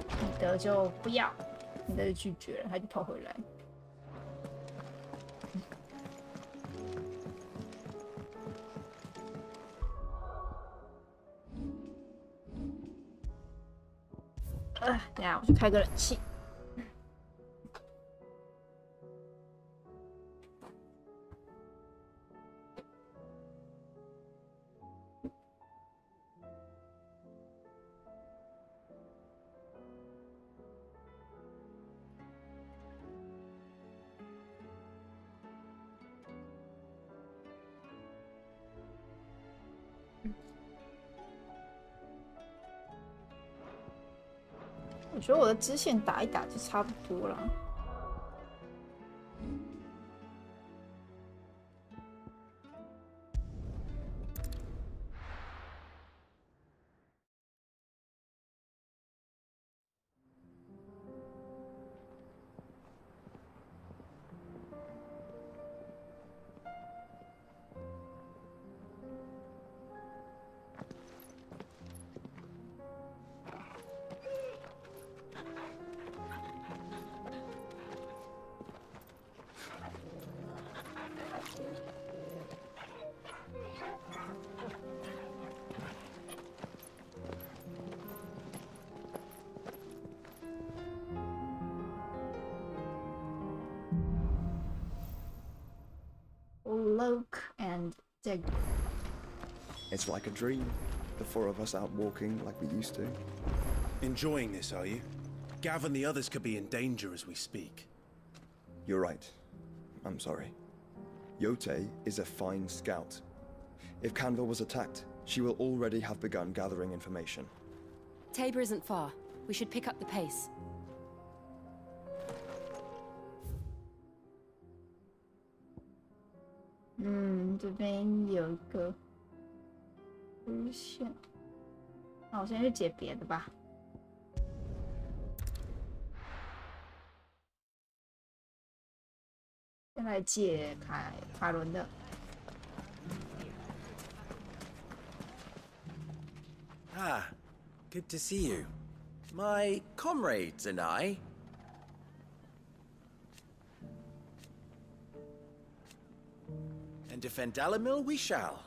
彼得就不要，彼得就拒绝了，他就跑回来。等下我去开个冷气。我觉得我的支线打一打就差不多了。Look and dig. It's like a dream. The four of us out walking like we used to. Enjoying this, are you? Gav and the others could be in danger as we speak. You're right. I'm sorry. Yote is a fine scout. If Canva was attacked, she will already have begun gathering information. Tabor isn't far. We should pick up the pace. 这边有一个支线，那我先去解别的吧。先来解卡伦的。Ah, good to see you. My comrades and I. And defend Dalimil we shall.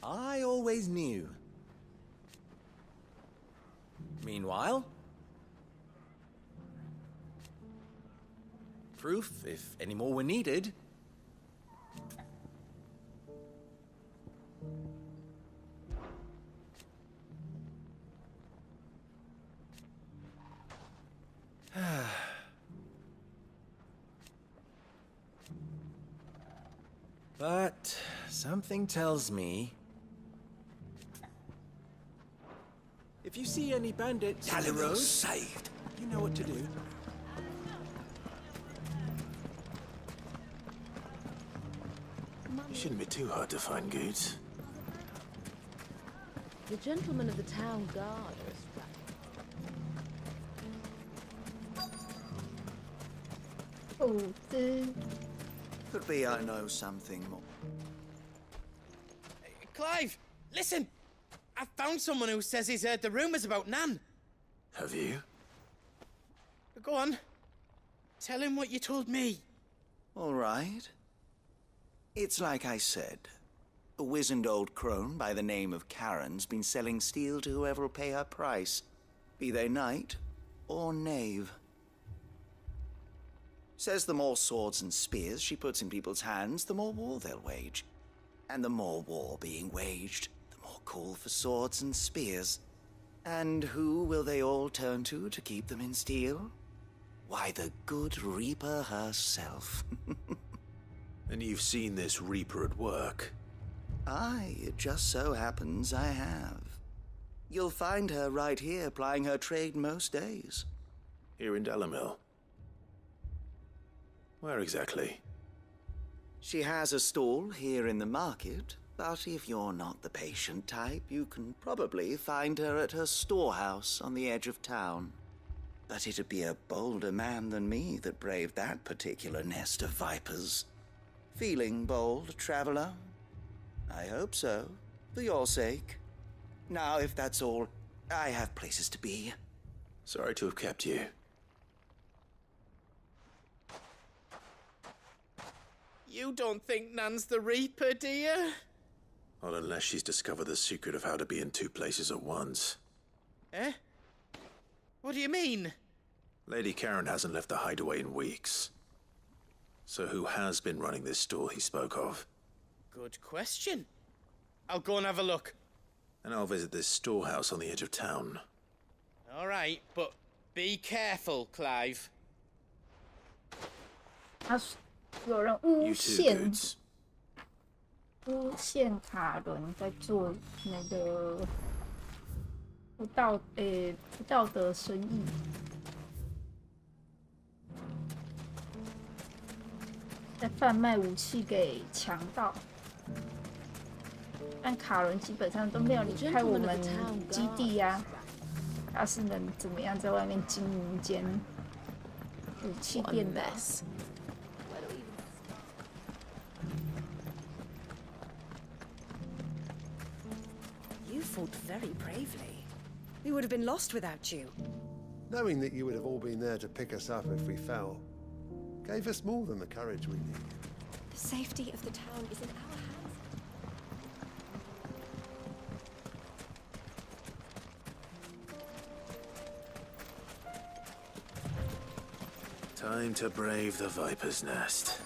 I always knew. Meanwhile, proof, if any more were needed. But something tells me if you see any bandits on the road, saved. You know what to do. You shouldn't be too hard to find, Goots. The gentlemen of the town guard are Could be I know something more. Clive, listen! I found someone who says he's heard the rumors about Nan. Have you? Go on. Tell him what you told me. All right. It's like I said. A wizened old crone by the name of Karen's been selling steel to whoever will pay her price, be they knight or knave. Says the more swords and spears she puts in people's hands, the more war they'll wage. And the more war being waged, the more call for swords and spears. And who will they all turn to keep them in steel? Why, the good Reaper herself. And you've seen this Reaper at work? Aye, it just so happens I have. You'll find her right here plying her trade most days. Here in Dalimil? Where exactly? She has a stall here in the market, but if you're not the patient type, you can probably find her at her storehouse on the edge of town. But it'd be a bolder man than me that braved that particular nest of vipers. Feeling bold, traveler? I hope so, for your sake. Now, if that's all, I have places to be. Sorry to have kept you. You don't think Nan's the Reaper, do you? Not unless she's discovered the secret of how to be in two places at once. Eh? What do you mean? Lady Karen hasn't left the hideaway in weeks. So who has been running this stall he spoke of? Good question. I'll go and have a look. And I'll visit this storehouse on the edge of town. All right, but be careful, Clive. 有人诬陷卡伦在做那个不道德生意，在贩卖武器给强盗。但卡伦基本上都没有离开我们基地呀，他是能怎么样在外面经营一间武器店的？ You fought very bravely. We would have been lost without you. Knowing that you would have all been there to pick us up if we fell gave us more than the courage we need. The safety of the town is in our hands. Time to brave the Viper's Nest.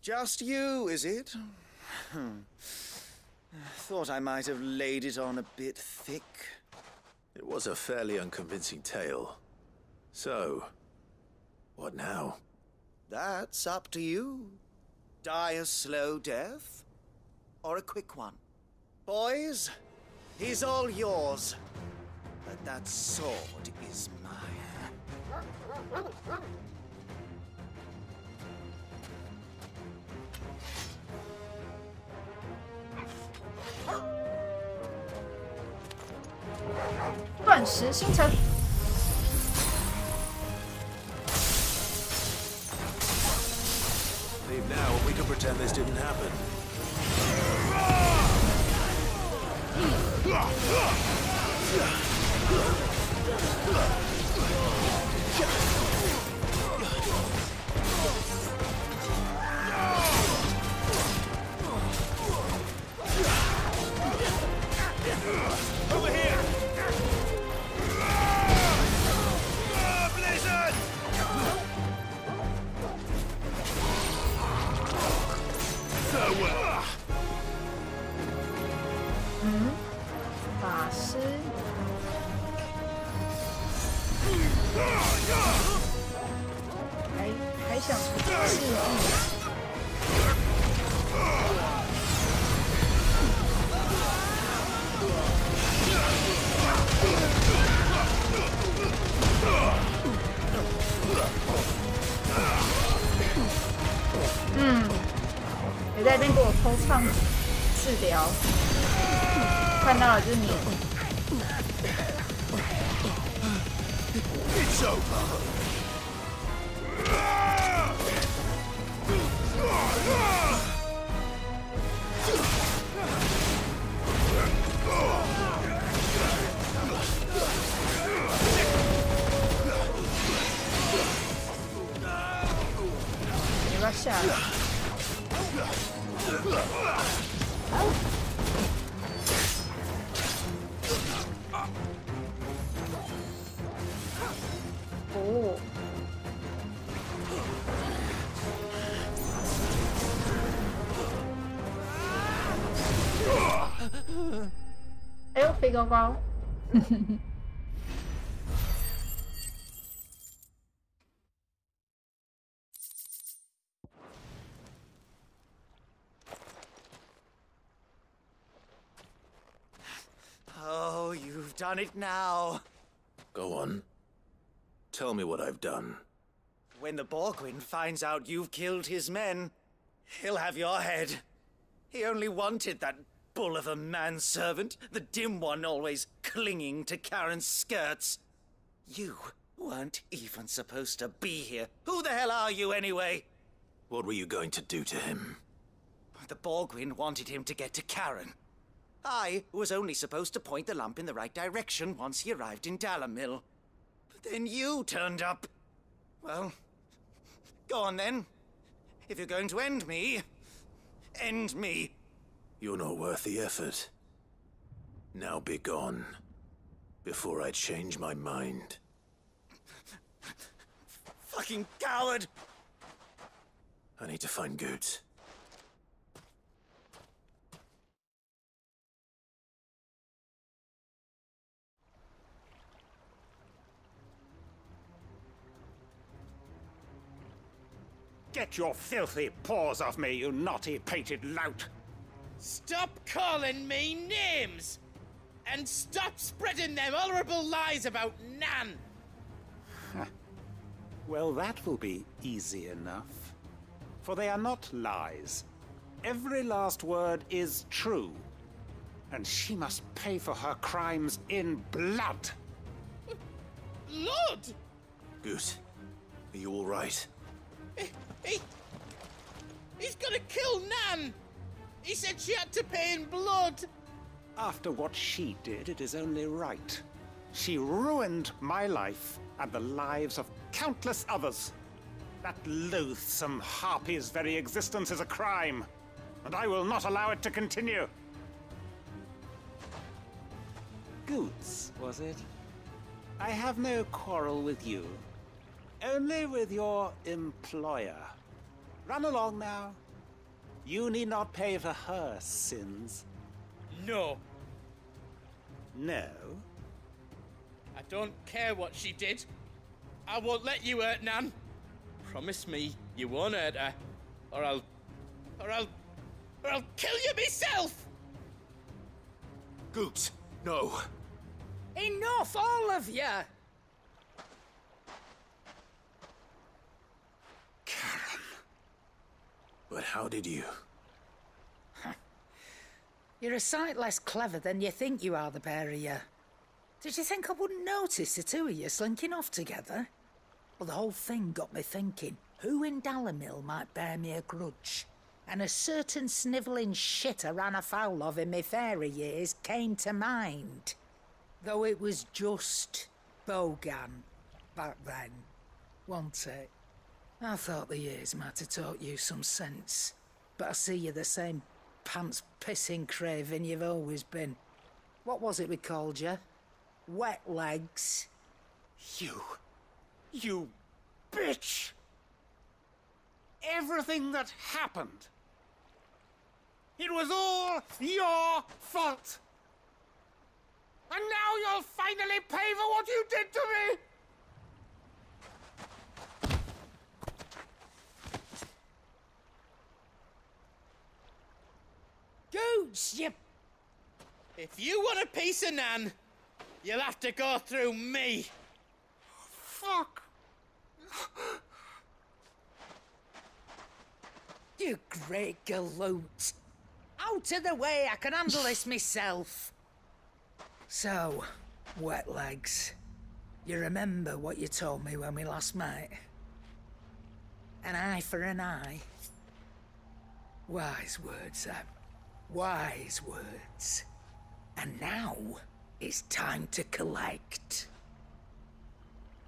Just you, is it? Thought I might have laid it on a bit thick. It was a fairly unconvincing tale. So, what now? That's up to you. Die a slow death, or a quick one. Boys, he's all yours. But that sword is mine.钻石星辰。Leave now, and we can pretend this didn't happen. Over here! Blizzard! 法师。还想示意。 别在那边给我偷唱治疗，看到了就是你。你要不要下来？ 哦，哎呦，飞高高！Oh, you've done it now. Go on. Tell me what I've done. When the Borgwyn finds out you've killed his men, He'll have your head. He only wanted that bull of a manservant, the dim one always clinging to Karen's skirts. You weren't even supposed to be here. Who the hell are you, anyway? What were you going to do to him? The Borgwyn wanted him to get to Karen. I was only supposed to point the lamp in the right direction once he arrived in Dalamil. But then you turned up. Well, go on then. If you're going to end me, end me. You're not worth the effort. Now be gone, before I change my mind. Fucking coward! I need to find Goots. Get your filthy paws off me, you naughty-pated lout! Stop calling me names! And stop spreading them horrible lies about Nan! Well, that will be easy enough. For they are not lies. Every last word is true. And she must pay for her crimes in blood. Blood? Goot, are you all right? He's gonna kill Nan! He said she had to pay in blood! After what she did, it is only right. She ruined my life and the lives of countless others. That loathsome harpy's very existence is a crime, and I will not allow it to continue. Goots, was it? I have no quarrel with you. Only with your employer. Run along now. You need not pay for her sins. No. No? I don't care what she did. I won't let you hurt Nan. Promise me you won't hurt her, or I'll kill you myself! Goots, no. Enough, all of you! Karen. But how did you? You're a sight less clever than you think you are, the pair of you. Did you think I wouldn't notice the two of you slinking off together? Well, the whole thing got me thinking, who in Dalamil might bear me a grudge? And a certain snivelling shit I ran afoul of in my fairy years came to mind. Though it was just Bogan back then, wasn't it? I thought the years might have taught you some sense, but I see you're the same pants-pissing craven you've always been. What was it we called you? Wet legs? You bitch! Everything that happened, it was all your fault! And now you'll finally pay for what you did to me! Goots, you... If you want a piece of Nan, you'll have to go through me. Fuck! You great galoot. Out of the way, I can handle this myself. So, wet legs, you remember what you told me when we last met? An eye for an eye. Wise words, Sam. Wise words. And now, it's time to collect.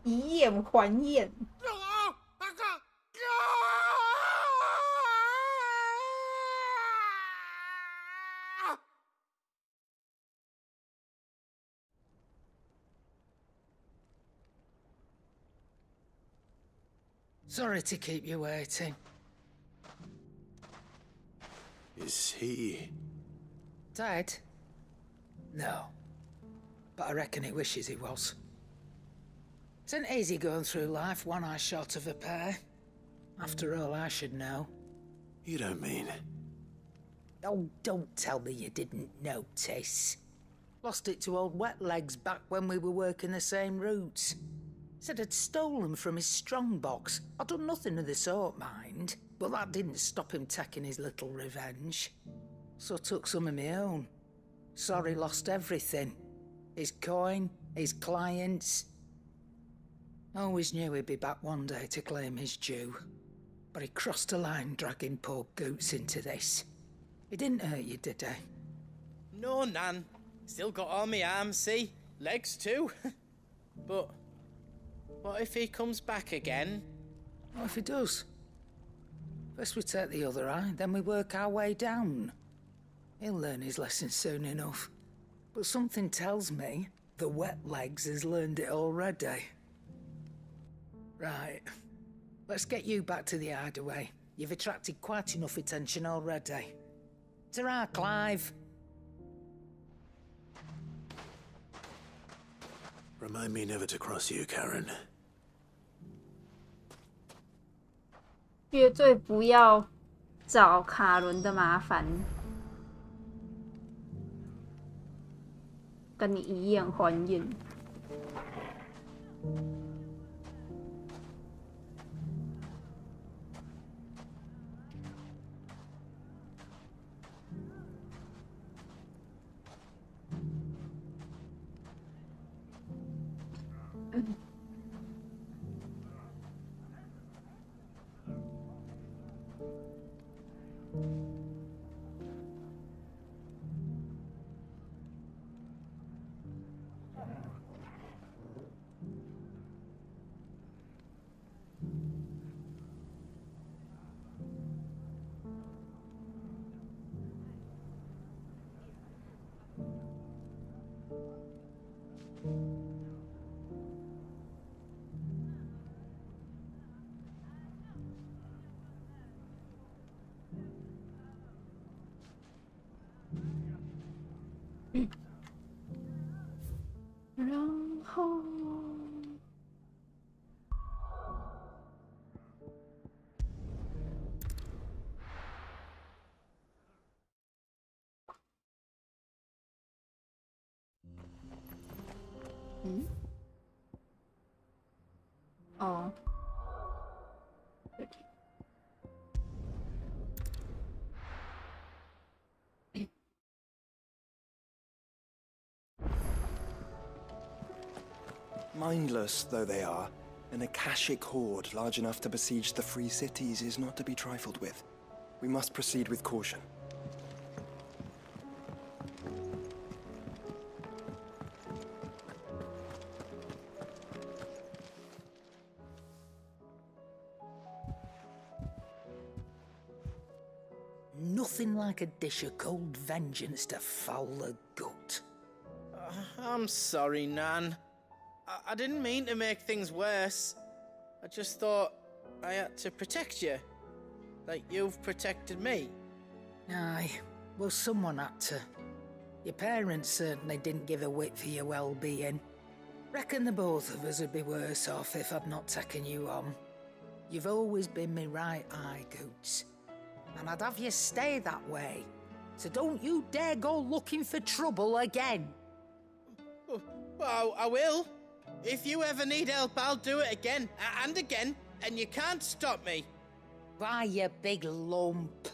以眼还眼。Sorry to keep you waiting. Is he... Dead? No. But I reckon he wishes he was. It isn't easy going through life one eye short of a pair. After all, I should know. You don't mean... Oh, don't tell me you didn't notice. Lost it to old Wet Legs back when we were working the same routes. Said I'd stolen from his strongbox. I'd done nothing of the sort, mind. but that didn't stop him taking his little revenge. So I took some of my own. Sorry, lost everything. His coin, his clients. I always knew he'd be back one day to claim his due. But he crossed a line dragging poor Goots into this. He didn't hurt you, did he? No, Nan. Still got all my arms, see? Legs too. But what if he comes back again? What if he does? First we take the other eye, then we work our way down. He'll learn his lesson soon enough. But something tells me the wet legs has learned it already. Right. Let's get you back to the hideaway. You've attracted quite enough attention already. Ta-ra, Clive. Remind me never to cross you, Karen. 绝对不要找卡伦的麻烦，跟你以眼还眼。然后，哦。Mindless though they are, an Akashic horde large enough to besiege the free cities is not to be trifled with. We must proceed with caution. Nothing like a dish of cold vengeance to foul the gut. I'm sorry, Nan. I didn't mean to make things worse. I just thought I had to protect you. Like you've protected me. Aye, well, someone had to. Your parents certainly didn't give a whit for your well-being. Reckon the both of us would be worse off if I'd not taken you on. You've always been me right eye, Goots. And I'd have you stay that way. So don't you dare go looking for trouble again. Well, I will. If you ever need help, I'll do it again and again, and you can't stop me. Why, you big lump.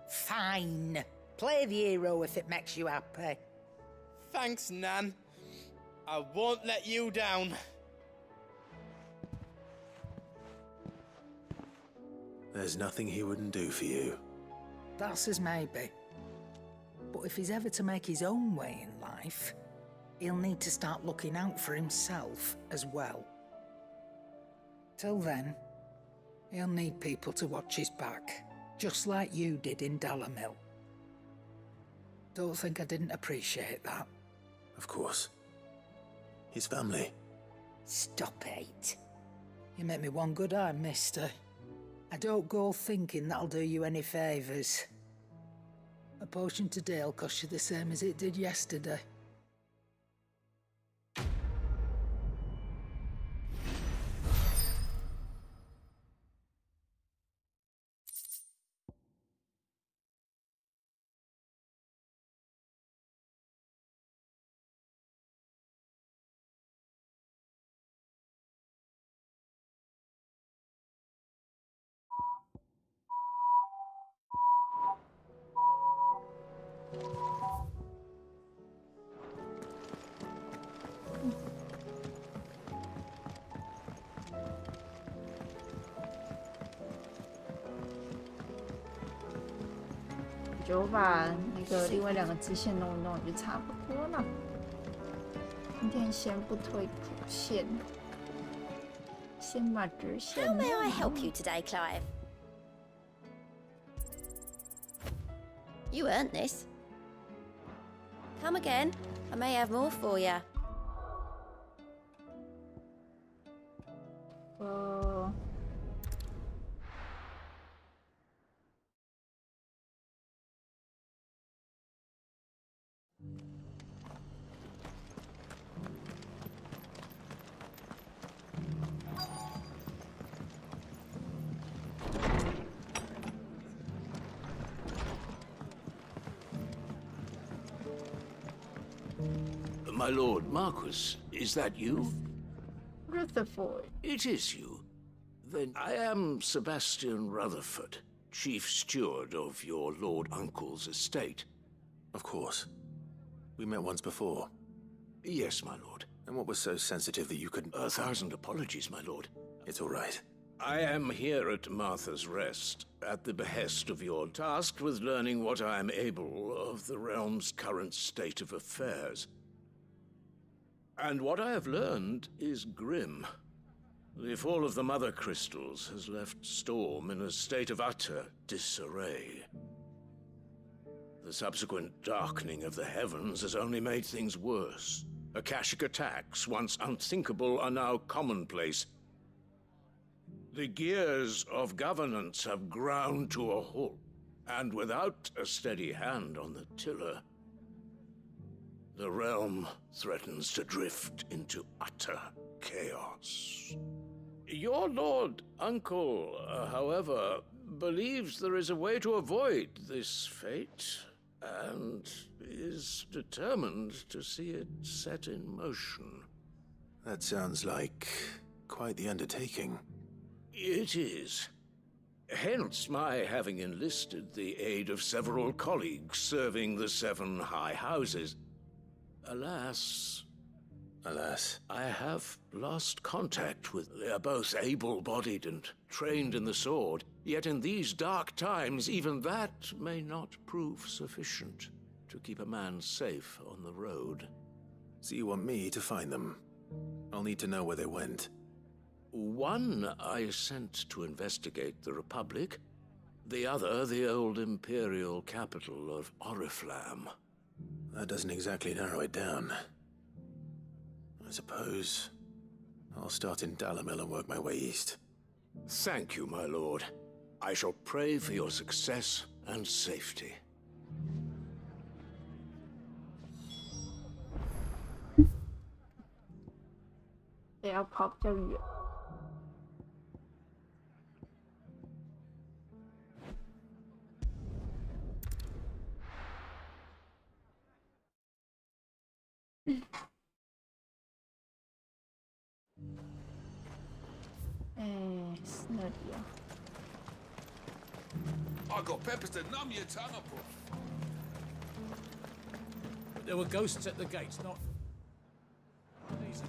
Fine. Play the hero if it makes you happy. Thanks, Nan. I won't let you down. There's nothing he wouldn't do for you. That's as maybe. But if he's ever to make his own way in life, he'll need to start looking out for himself as well. Till then, he'll need people to watch his back, just like you did in Dalamil. Don't think I didn't appreciate that. Of course. His family. Stop it. You make me one good eye, mister. I don't go thinking that'll do you any favours. A potion today'll cost you the same as it did yesterday. 就把那个另外2个支线弄一弄就差不多了。今天先不推主线，先把支线。How may I help you today, Clive? You earned this. Come again. I may have more for you. My lord Marquis, is that you? Rutherford. It is you. Then I am Sebastian Rutherford, chief steward of your lord uncle's estate. Of course. We met once before. Yes, my lord. And what was so sensitive that you couldn't... 1,000 apologies, my lord. It's all right. I am here at Martha's Rest, at the behest of your tasked with learning what I am able of the realm's current state of affairs. And what I have learned is grim. The fall of the Mother Crystals has left Storm in a state of utter disarray. The subsequent darkening of the heavens has only made things worse. Akashic attacks, once unthinkable, are now commonplace. The gears of governance have ground to a halt, and without a steady hand on the tiller, the realm threatens to drift into utter chaos. Your lord uncle, however, believes there is a way to avoid this fate, and is determined to see it set in motion. That sounds like quite the undertaking. It is. Hence my having enlisted the aid of several colleagues serving the 7 high houses. Alas, I have lost contact with... They are both able-bodied and trained in the sword, yet in these dark times, even that may not prove sufficient to keep a man safe on the road. So you want me to find them? I'll need to know where they went. One I sent to investigate the Republic, the other the old Imperial capital of Oriflamme. That doesn't exactly narrow it down. I suppose I'll start in Dalimil and work my way east. Thank you, my lord. I shall pray for your success and safety. They are popped everywhere. I got peppers to numb your tongue up. There were ghosts at the gates, not... Easy.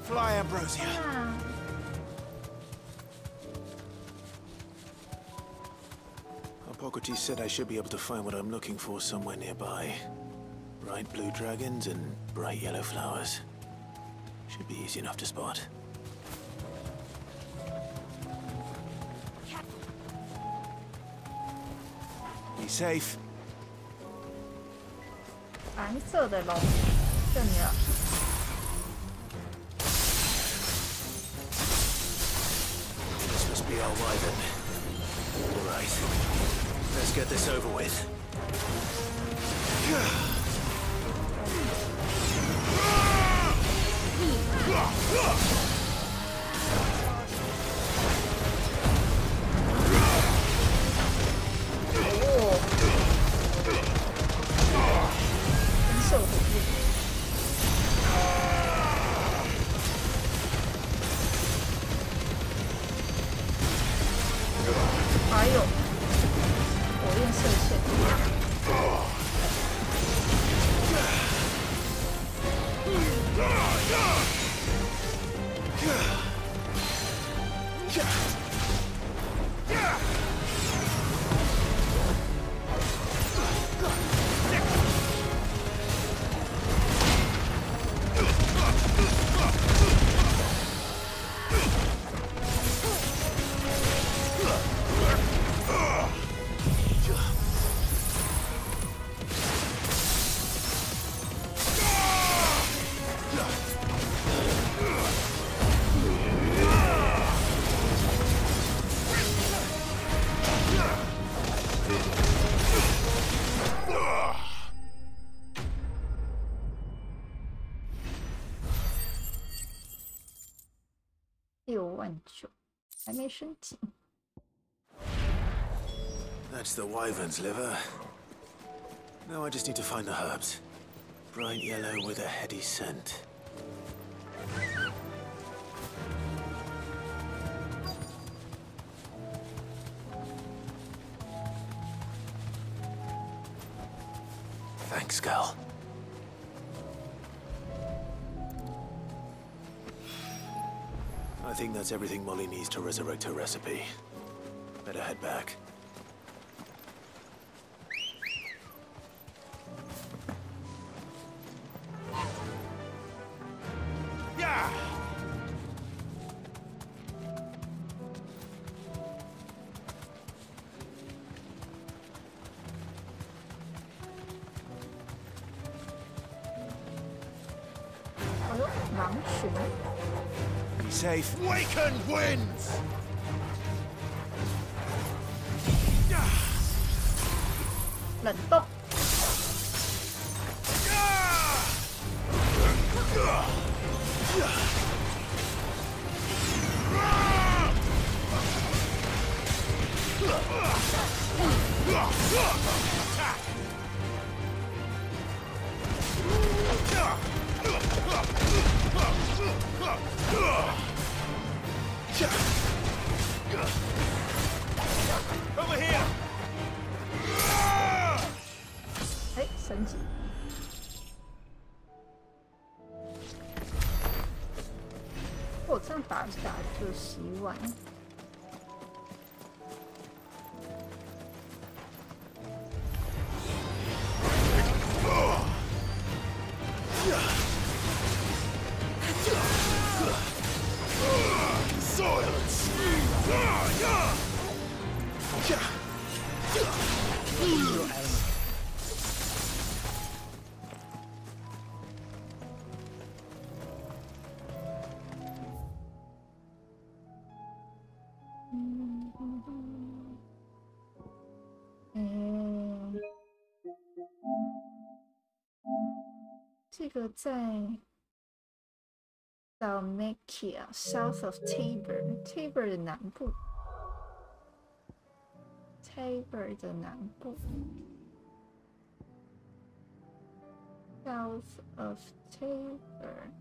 Fly, Ambrosia. Hippocrates said I should be able to find what I'm looking for somewhere nearby. Bright blue dragons and bright yellow flowers. Should be easy enough to spot. Be safe. 蓝色的龙，这里了。 Be our wyvern. All right, let's get this over with. 69000，还没升级。That's the wyvern's liver. Now I just need to find the herbs. Bright yellow with a heady scent. Thanks, girl. I think that's everything Molly needs to resurrect her recipe. Better head back. Yeah! Be safe. Wakened winds! 冷冻。Over here! 哎，升级。哦，这样打一打就洗碗。这个在 Dalmatia south of Tabor 的南部 Tabor 的南部 south of Tabor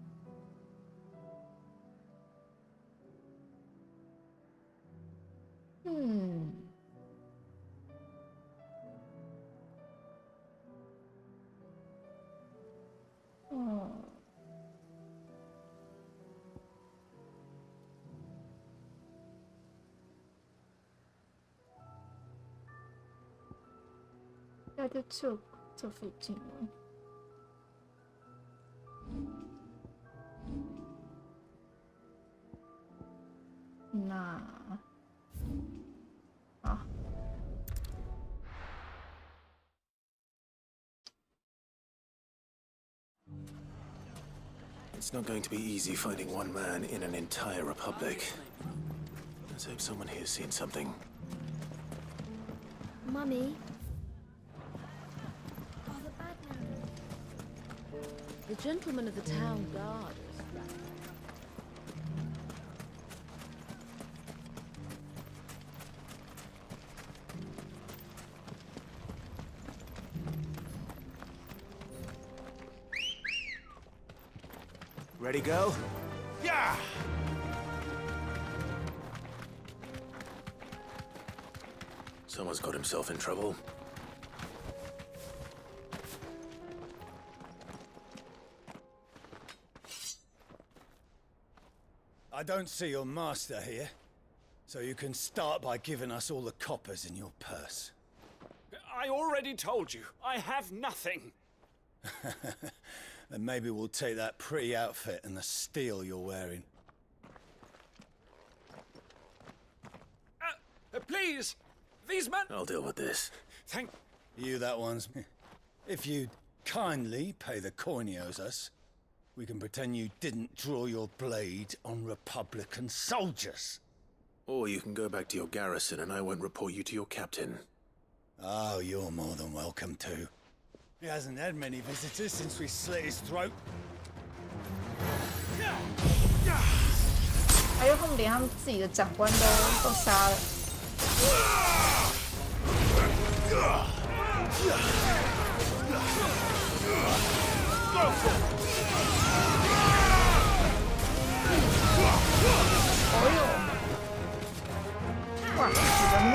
那就这附近了。那啊， It's not going to be easy finding one man in an entire republic. Let's hope someone here's seen something. Mummy. The gentleman of the town guard is right. Ready, go? Yeah! Someone's got himself in trouble. I don't see your master here, so you can start by giving us all the coppers in your purse. I already told you, I have nothing. Then maybe we'll take that pretty outfit and the steel you're wearing. Please! These men— I'll deal with this. Thank you. That one's... If you'd kindly pay the coin he owes us, we can pretend you didn't draw your blade on Republican soldiers. Or you can go back to your garrison and I won't report you to your captain. Oh, you're more than welcome to. He hasn't had many visitors since we slit his throat. 还有他们连他们自己的长官都杀了。哦呦！哇，死得猛！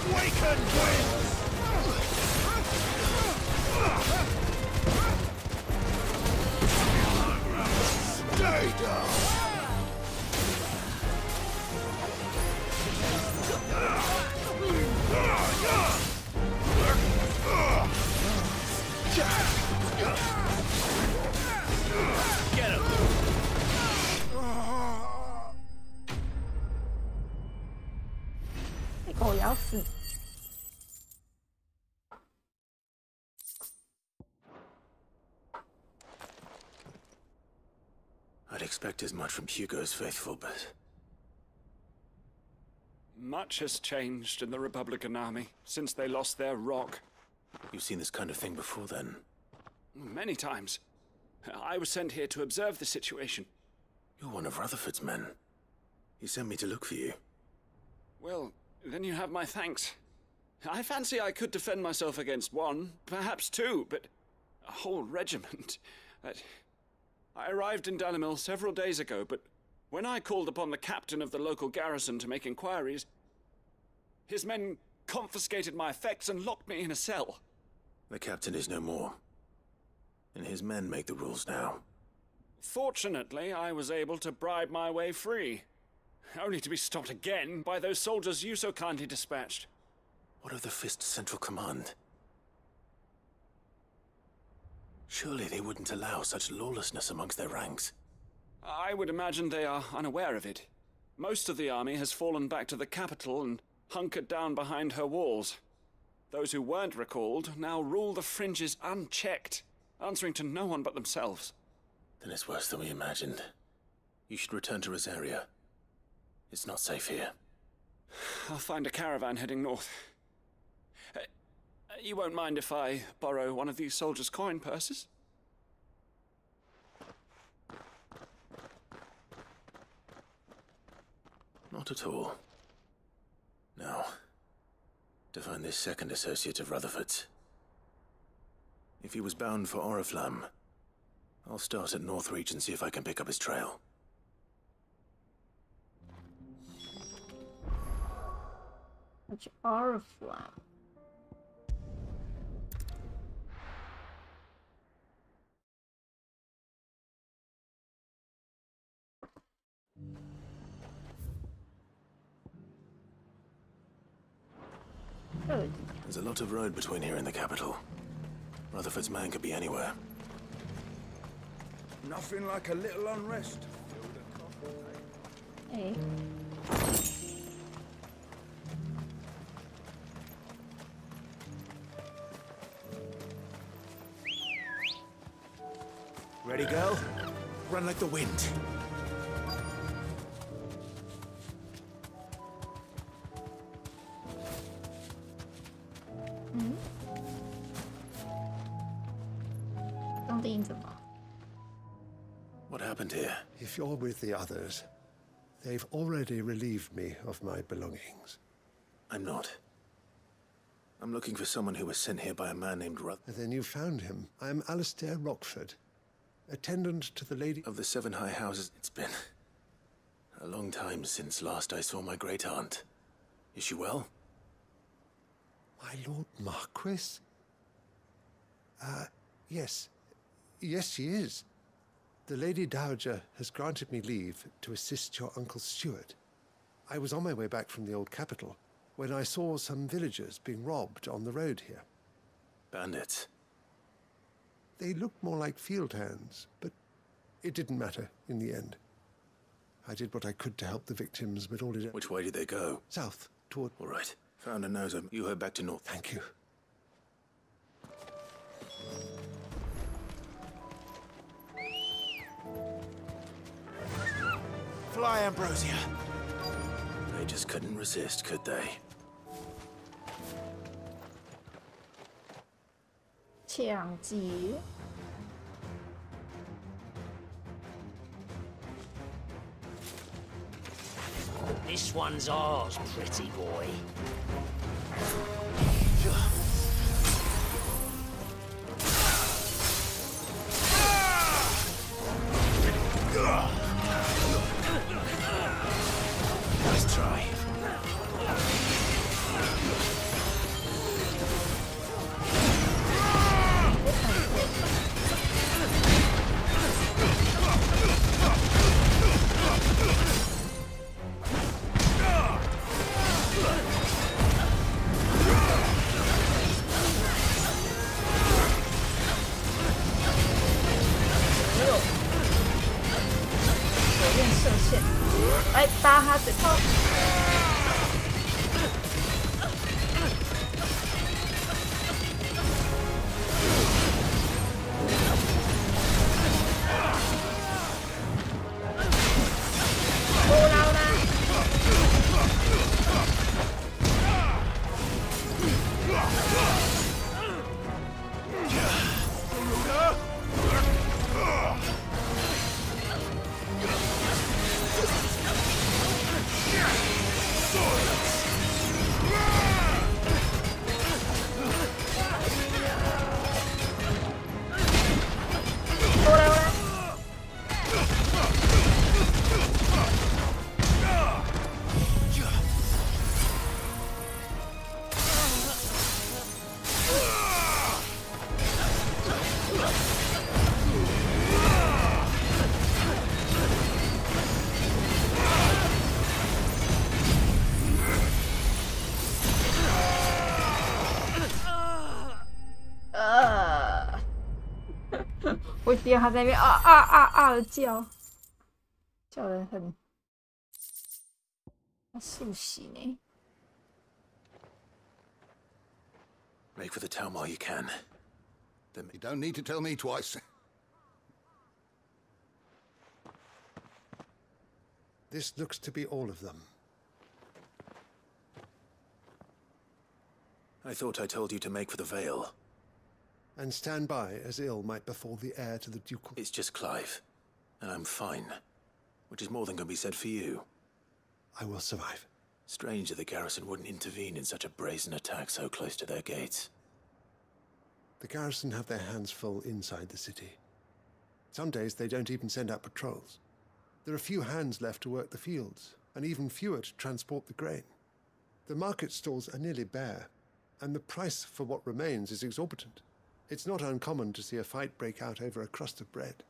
Awaken winds! Stay down! Get him!狗咬死！ I'd expect as much from Hugo's faithful, but... Much has changed in the Republican Army since they lost their rock. You've seen this kind of thing before, then? Many times. I was sent here to observe the situation. You're one of Rutherford's men. He sent me to look for you. Well, then you have my thanks. I fancy I could defend myself against one, perhaps two, but a whole regiment. I arrived in Dalimil several days ago, but when I called upon the captain of the local garrison to make inquiries, his men confiscated my effects and locked me in a cell. The captain is no more, and his men make the rules now. Fortunately, I was able to bribe my way free, only to be stopped again by those soldiers you so kindly dispatched. What of the Fist's Central Command? Surely they wouldn't allow such lawlessness amongst their ranks. I would imagine they are unaware of it. Most of the army has fallen back to the capital and hunkered down behind her walls. Those who weren't recalled now rule the fringes unchecked, answering to no one but themselves. Then it's worse than we imagined. You should return to Rosaria. It's not safe here. I'll find a caravan heading north. You won't mind if I borrow one of these soldiers' coin purses? Not at all. Now, to find this second associate of Rutherford's. If he was bound for Oriflamme, I'll start at Northreach and see if I can pick up his trail. Which Oriflamme? There's a lot of road between here and the capital. Rutherford's man could be anywhere. Nothing like a little unrest. Hey. Ready, girl? Run like the wind. 盯着吗？ What happened here? If you're with the others, they've already relieved me of my belongings. I'm not. I'm looking for someone who was sent here by a man named Then you found him. I'm Alistair Rockford, attendant to the Lady of the Seven High Houses. It's been a long time since last I saw my great-aunt. Is she well? My Lord Marquis? Yes. Yes, she is. The Lady Dowager has granted me leave to assist your Uncle Stuart. I was on my way back from the old capital when I saw some villagers being robbed on the road here. Bandits? They looked more like field hands, but it didn't matter in the end. I did what I could to help the victims, but all it... Which way did they go? South, toward... All right. Found a noser. You head back to north. Thank you. Fly, Ambrosia. They just couldn't resist, could they? 抢劫。 This one's ours, pretty boy. Nice try.我听到他在那边啊的叫，叫人很速喜呢。 Make for the town while you can. Then you don't need to tell me twice. This looks to be all of them. I thought I told you to make for the Vale. And stand by as ill might befall the heir to the ducal... It's just Clive, and I'm fine. Which is more than can be said for you. I will survive. Strange that the garrison wouldn't intervene in such a brazen attack so close to their gates. The garrison have their hands full inside the city. Some days they don't even send out patrols. There are few hands left to work the fields, and even fewer to transport the grain. The market stalls are nearly bare, and the price for what remains is exorbitant. It's not uncommon to see a fight break out over a crust of bread.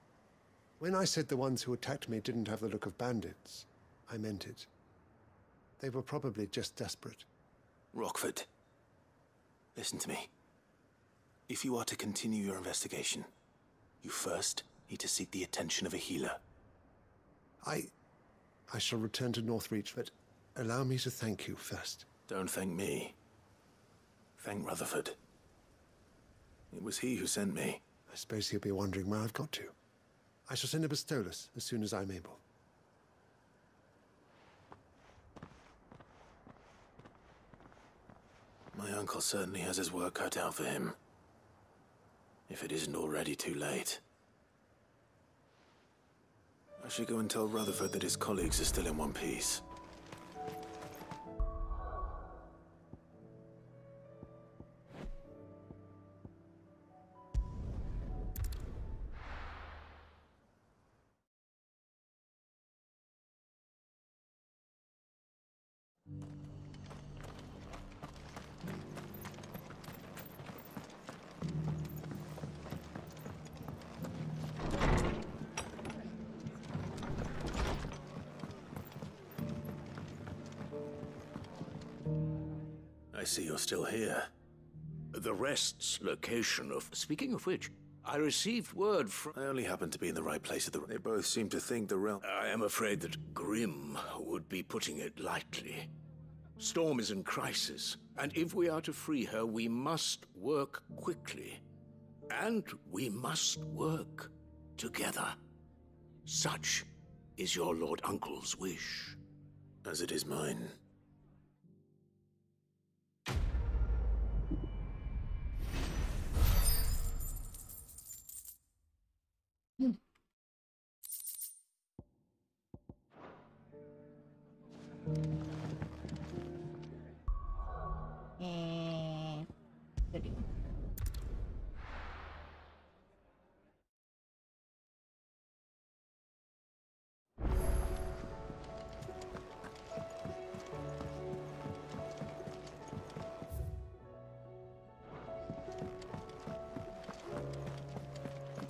When I said the ones who attacked me didn't have the look of bandits, I meant it. They were probably just desperate. Rockford, listen to me. If you are to continue your investigation, you first need to seek the attention of a healer. I shall return to Northreach, but allow me to thank you first. Don't thank me. Thank Rutherford. It was he who sent me. I suppose he'll be wondering where I've got to. I shall send a Bastolus as soon as I'm able. My uncle certainly has his work cut out for him. If it isn't already too late. I should go and tell Rutherford that his colleagues are still in one piece. I see you're still here. The rest's location of... Speaking of which, I received word from... I only happened to be in the right place at the... They both seem to think the realm... I am afraid that Grimm would be putting it lightly. Storm is in crisis, and if we are to free her, we must work quickly. And we must work together. Such is your Lord Uncle's wish. As it is mine.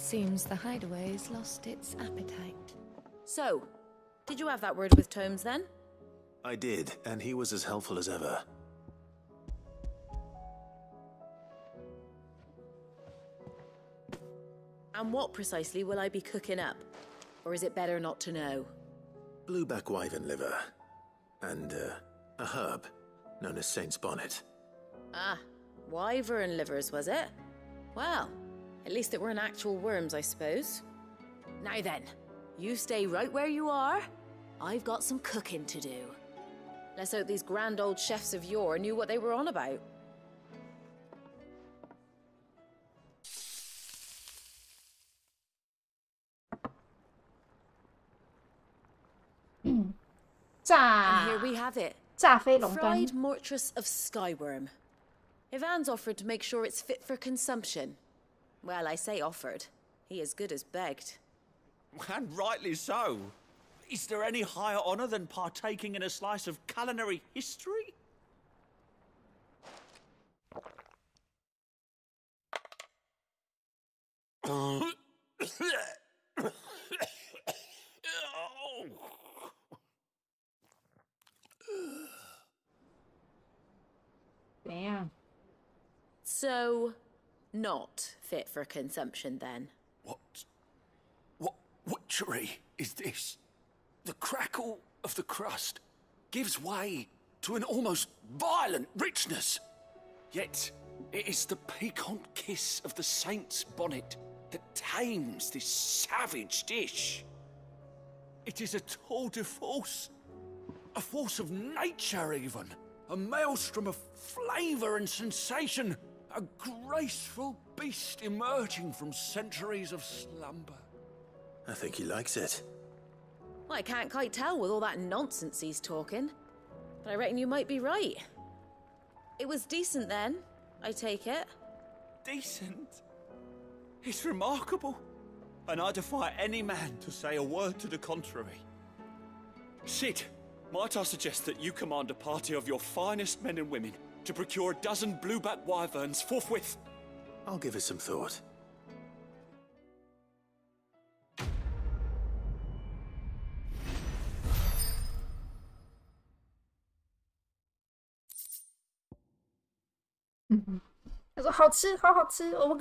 Seems the hideaway's lost its appetite. So, did you have that word with Tomes then? I did, and he was as helpful as ever. And what precisely will I be cooking up? Or is it better not to know? Blueback wyvern liver. And, a herb known as Saint's Bonnet. Ah, wyvern livers, was it? Well, at least it weren't actual worms, I suppose. Now then, you stay right where you are. I've got some cooking to do. Let's hope these grand old chefs of yore knew what they were on about. And here we have it. Fried mortress of skyworm. Ivan's offered to make sure it's fit for consumption. Well, I say offered. He as good as begged. And rightly so. Is there any higher honor than partaking in a slice of culinary history? Damn. So, not fit for consumption then? What witchery is this? The crackle of the crust gives way to an almost violent richness. Yet, it is the piquant kiss of the saint's bonnet that tames this savage dish. It is a tour de force, a force of nature even, a maelstrom of flavor and sensation, a graceful beast emerging from centuries of slumber. I think he likes it. Well, I can't quite tell with all that nonsense he's talking. But I reckon you might be right. It was decent then, I take it. Decent? It's remarkable. And I defy any man to say a word to the contrary. Sid, might I suggest that you command a party of your finest men and women to procure a dozen blueback wyverns forthwith? I'll give it some thought. 他说好吃，好好吃，我们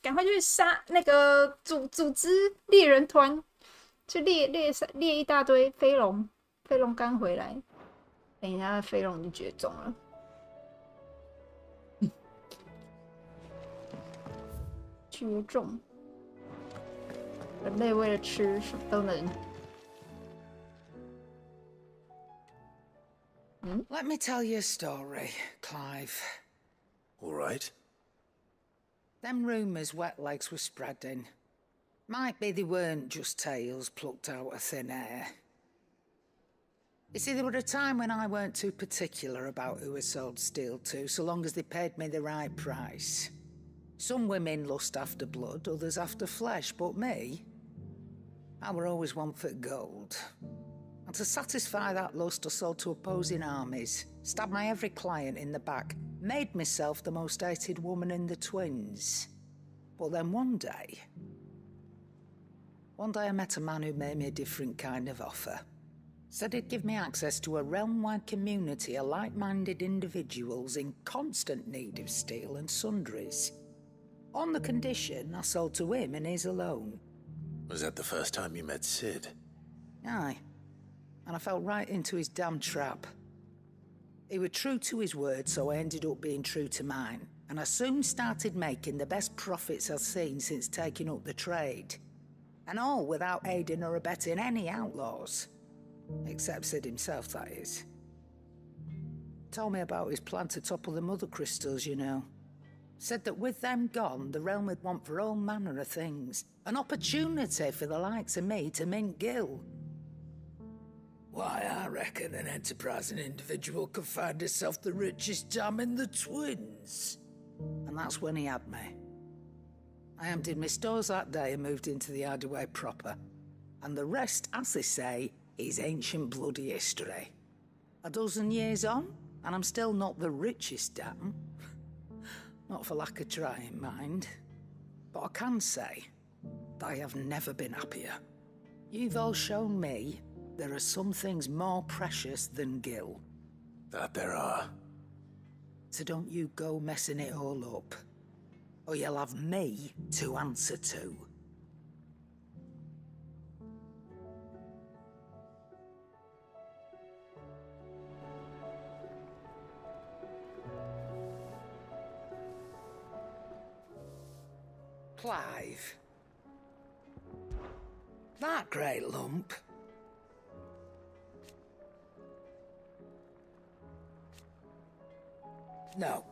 赶快去杀那个组织猎人团，去猎一大堆飞龙刚回来，等一下飞龙就绝种了。绝种，人类为了吃什么都能。Let me tell you a story, Clive. All right. Them rumours Wet Legs were spreading. Might be they weren't just tales plucked out of thin air. You see, there were a time when I weren't too particular about who I sold steel to, so long as they paid me the right price. Some women lust after blood, others after flesh, but me, I were always one for gold. And to satisfy that lust, I sold to opposing armies, stabbed my every client in the back, made myself the most hated woman in the twins. But then one day I met a man who made me a different kind of offer. Said he'd give me access to a realm-wide community of like-minded individuals in constant need of steel and sundries. On the condition I sold to him and his alone. Was that the first time you met Sid? Aye. And I fell right into his damn trap. He was true to his word, so I ended up being true to mine. And I soon started making the best profits I've seen since taking up the trade. And all without aiding or abetting any outlaws. Except Sid himself, that is. Told me about his plan to topple the mother crystals, you know. Said that with them gone, the realm would want for all manner of things. An opportunity for the likes of me to mint gil. Why, I reckon an enterprising individual could find himself the richest dam in the twins. And that's when he had me. I emptied my stores that day and moved into the hideaway proper. And the rest, as they say, is ancient bloody history. A dozen years on, and I'm still not the richest dam. Not for lack of trying, mind. But I can say that I have never been happier. You've all shown me there are some things more precious than gil. That there are. So don't you go messing it all up, or you'll have me to answer to. Clive. That great lump. No.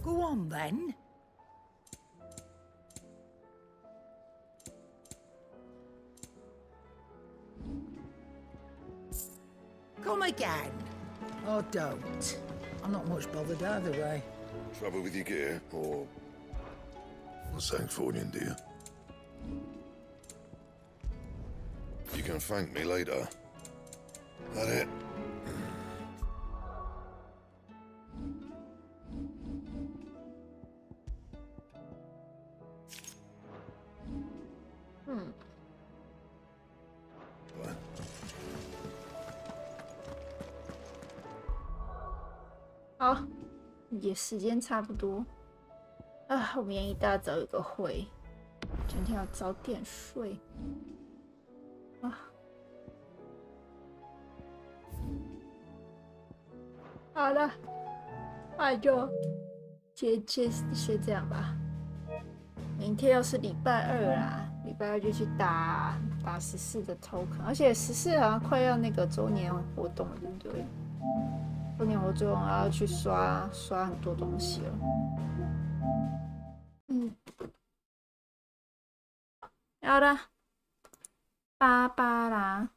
Go on, then. Come again. Or don't. I'm not much bothered either way. Trouble with your gear, or something for you, dear? You can thank me later. That it?好，也时间差不多啊。我明天一大早有个会，今天要早点睡啊。好了，那就先这样吧。明天又是礼拜二啦，礼拜二就去打14的 token， 而且14好像快要那个周年活动了，对不对？周年活动要去刷很多东西了。好的，拜拜啦。